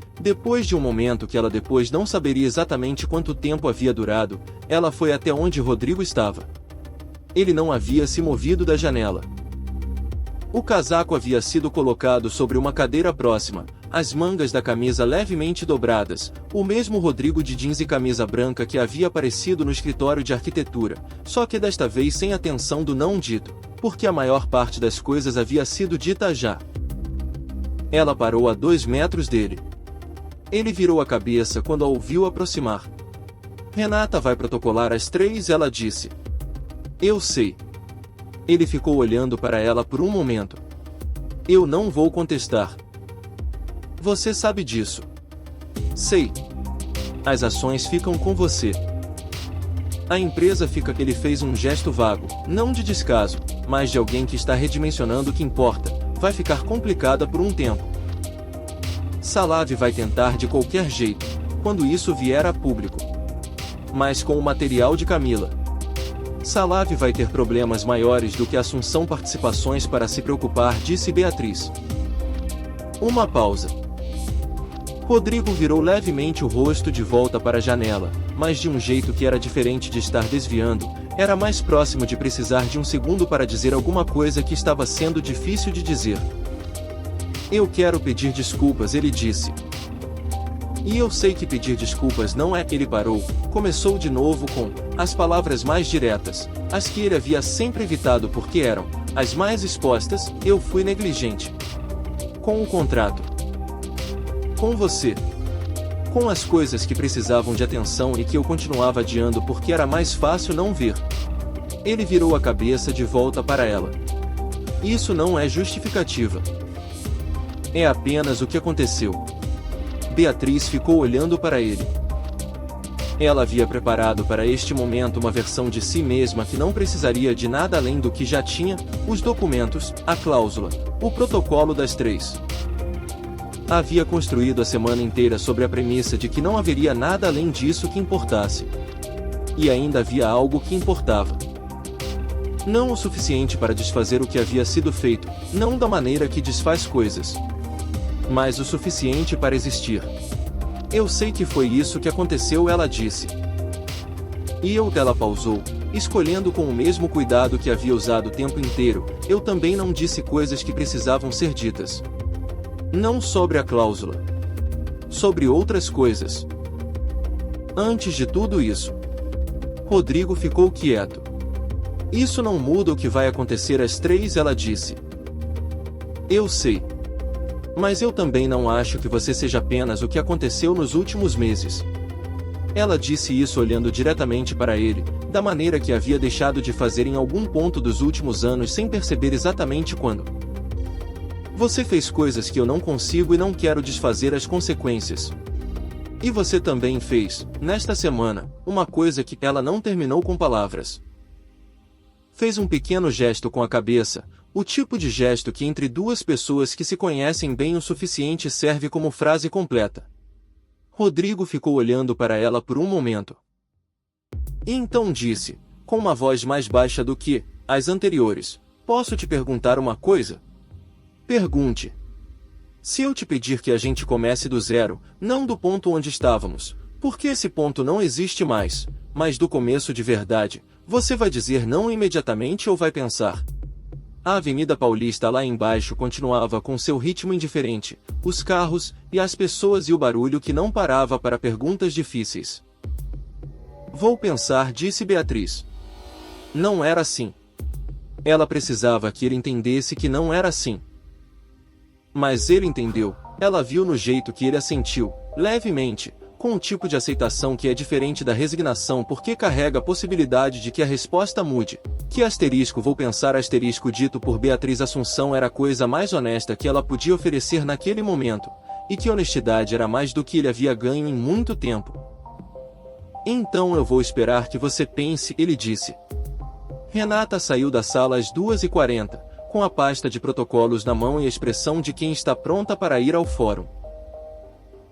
de um momento que ela depois não saberia exatamente quanto tempo havia durado, ela foi até onde Rodrigo estava. Ele não havia se movido da janela. O casaco havia sido colocado sobre uma cadeira próxima, as mangas da camisa levemente dobradas, o mesmo Rodrigo de jeans e camisa branca que havia aparecido no escritório de arquitetura, só que desta vez sem atenção do não dito, porque a maior parte das coisas havia sido dita já. Ela parou a 2 metros dele. Ele virou a cabeça quando a ouviu aproximar. Renata vai protocolar às 3, ela disse. Eu sei. Ele ficou olhando para ela por um momento. Eu não vou contestar. Você sabe disso. Sei. As ações ficam com você. A empresa fica. Ele fez um gesto vago, não de descaso, mas de alguém que está redimensionando o que importa. Vai ficar complicada por um tempo. Salavi vai tentar de qualquer jeito, quando isso vier a público. Mas com o material de Camila. Salavi vai ter problemas maiores do que Assunção Participações para se preocupar, disse Beatriz. Uma pausa. Rodrigo virou levemente o rosto de volta para a janela, mas de um jeito que era diferente de estar desviando, era mais próximo de precisar de um segundo para dizer alguma coisa que estava sendo difícil de dizer. Eu quero pedir desculpas, ele disse. E eu sei que pedir desculpas não é. Ele parou, começou de novo com as palavras mais diretas, as que ele havia sempre evitado porque eram as mais expostas. Eu fui negligente. Com o contrato. Com você. Com as coisas que precisavam de atenção e que eu continuava adiando porque era mais fácil não ver. Ele virou a cabeça de volta para ela. Isso não é justificativa. É apenas o que aconteceu. Beatriz ficou olhando para ele. Ela havia preparado para este momento uma versão de si mesma que não precisaria de nada além do que já tinha, os documentos, a cláusula, o protocolo das 3. Havia construído a semana inteira sobre a premissa de que não haveria nada além disso que importasse. E ainda havia algo que importava. Não o suficiente para desfazer o que havia sido feito, não da maneira que desfaz coisas. Mas o suficiente para existir. Eu sei que foi isso que aconteceu, ela disse. Ela pausou, escolhendo com o mesmo cuidado que havia usado o tempo inteiro. Eu também não disse coisas que precisavam ser ditas. Não sobre a cláusula. Sobre outras coisas. Antes de tudo isso. Rodrigo ficou quieto. Isso não muda o que vai acontecer às 3, ela disse. Eu sei. Mas eu também não acho que você seja apenas o que aconteceu nos últimos meses. Ela disse isso olhando diretamente para ele, da maneira que havia deixado de fazer em algum ponto dos últimos anos sem perceber exatamente quando. Você fez coisas que eu não consigo e não quero desfazer as consequências. E você também fez, nesta semana, uma coisa que ela não terminou com palavras. Fez um pequeno gesto com a cabeça, o tipo de gesto que entre duas pessoas que se conhecem bem o suficiente serve como frase completa. Rodrigo ficou olhando para ela por um momento. E então disse, com uma voz mais baixa do que as anteriores, posso te perguntar uma coisa? Pergunte. Se eu te pedir que a gente comece do zero, não do ponto onde estávamos, porque esse ponto não existe mais, mas do começo de verdade, você vai dizer não imediatamente ou vai pensar? A Avenida Paulista lá embaixo continuava com seu ritmo indiferente, os carros, e as pessoas e o barulho que não parava para perguntas difíceis. Vou pensar, disse Beatriz. Não era assim. Ela precisava que ele entendesse que não era assim. Mas ele entendeu, ela viu no jeito que ele assentiu, levemente, com um tipo de aceitação que é diferente da resignação porque carrega a possibilidade de que a resposta mude. Que vou pensar dito por Beatriz Assunção era a coisa mais honesta que ela podia oferecer naquele momento, e que honestidade era mais do que ele havia ganho em muito tempo. Então eu vou esperar que você pense, ele disse. Renata saiu da sala às 2h40, com a pasta de protocolos na mão e a expressão de quem está pronta para ir ao fórum.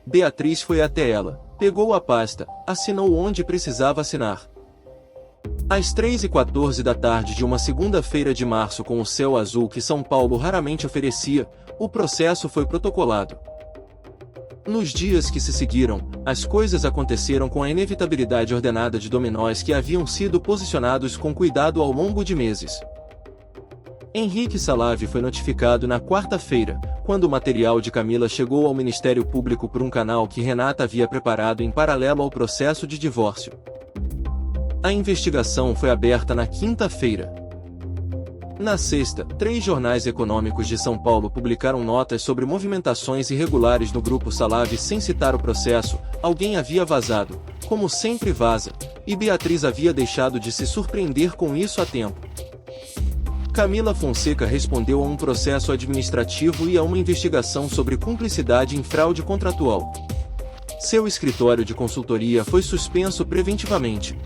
Beatriz foi até ela, pegou a pasta, assinou onde precisava assinar. Às 3h14 da tarde de uma segunda-feira de março com o céu azul que São Paulo raramente oferecia, o processo foi protocolado. Nos dias que se seguiram, as coisas aconteceram com a inevitabilidade ordenada de dominós que haviam sido posicionados com cuidado ao longo de meses. Henrique Salave foi notificado na quarta-feira, quando o material de Camila chegou ao Ministério Público por um canal que Renata havia preparado em paralelo ao processo de divórcio. A investigação foi aberta na quinta-feira. Na sexta, 3 jornais econômicos de São Paulo publicaram notas sobre movimentações irregulares no grupo Salave sem citar o processo. Alguém havia vazado, como sempre vaza, e Beatriz havia deixado de se surpreender com isso há tempo. Camila Fonseca respondeu a um processo administrativo e a uma investigação sobre cumplicidade em fraude contratual. Seu escritório de consultoria foi suspenso preventivamente.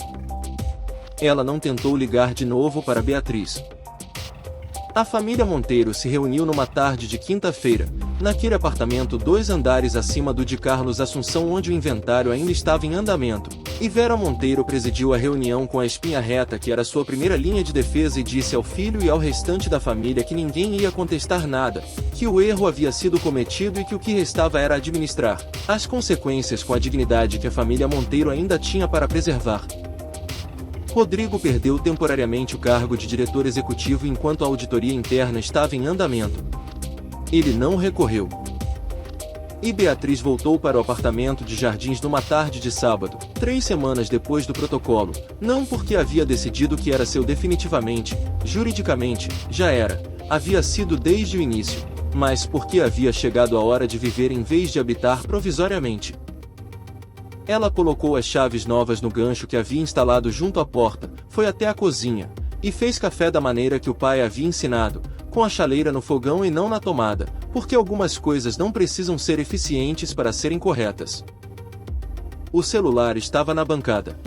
Ela não tentou ligar de novo para Beatriz. A família Monteiro se reuniu numa tarde de quinta-feira, naquele apartamento 2 andares acima do de Carlos Assunção onde o inventário ainda estava em andamento, e Vera Monteiro presidiu a reunião com a espinha reta que era sua primeira linha de defesa e disse ao filho e ao restante da família que ninguém ia contestar nada, que o erro havia sido cometido e que o que restava era administrar as consequências com a dignidade que a família Monteiro ainda tinha para preservar. Rodrigo perdeu temporariamente o cargo de diretor executivo enquanto a auditoria interna estava em andamento. Ele não recorreu. E Beatriz voltou para o apartamento de Jardins numa tarde de sábado, 3 semanas depois do protocolo, não porque havia decidido que era seu definitivamente, juridicamente, já era, havia sido desde o início, mas porque havia chegado a hora de viver em vez de habitar provisoriamente. Ela colocou as chaves novas no gancho que havia instalado junto à porta, foi até a cozinha, e fez café da maneira que o pai havia ensinado, com a chaleira no fogão e não na tomada, porque algumas coisas não precisam ser eficientes para serem corretas. O celular estava na bancada.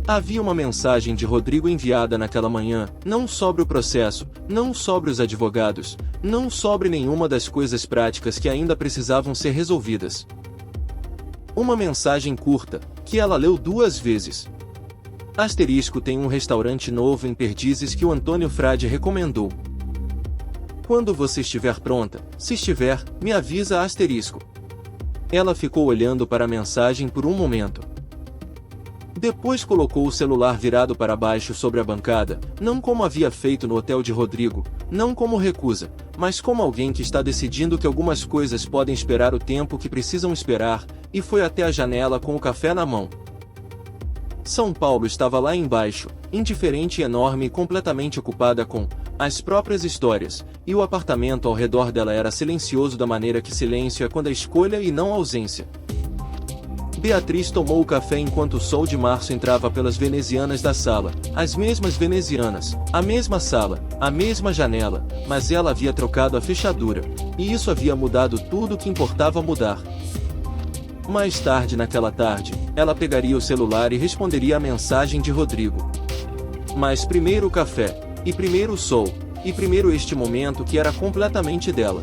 Havia uma mensagem de Rodrigo enviada naquela manhã, não sobre o processo, não sobre os advogados, não sobre nenhuma das coisas práticas que ainda precisavam ser resolvidas. Uma mensagem curta, que ela leu 2 vezes. Tem um restaurante novo em Perdizes que o Antônio Frade recomendou. Quando você estiver pronta, se estiver, me avisa . Ela ficou olhando para a mensagem por um momento. Depois colocou o celular virado para baixo sobre a bancada, não como havia feito no hotel de Rodrigo, não como recusa, mas como alguém que está decidindo que algumas coisas podem esperar o tempo que precisam esperar, e foi até a janela com o café na mão. São Paulo estava lá embaixo, indiferente e enorme e completamente ocupada com as próprias histórias, e o apartamento ao redor dela era silencioso da maneira que silêncio é quando a escolha e não a ausência. Beatriz tomou o café enquanto o sol de março entrava pelas venezianas da sala. As mesmas venezianas, a mesma sala, a mesma janela, mas ela havia trocado a fechadura, e isso havia mudado tudo o que importava mudar. Mais tarde naquela tarde, ela pegaria o celular e responderia a mensagem de Rodrigo. Mas primeiro o café, e primeiro o sol, e primeiro este momento que era completamente dela.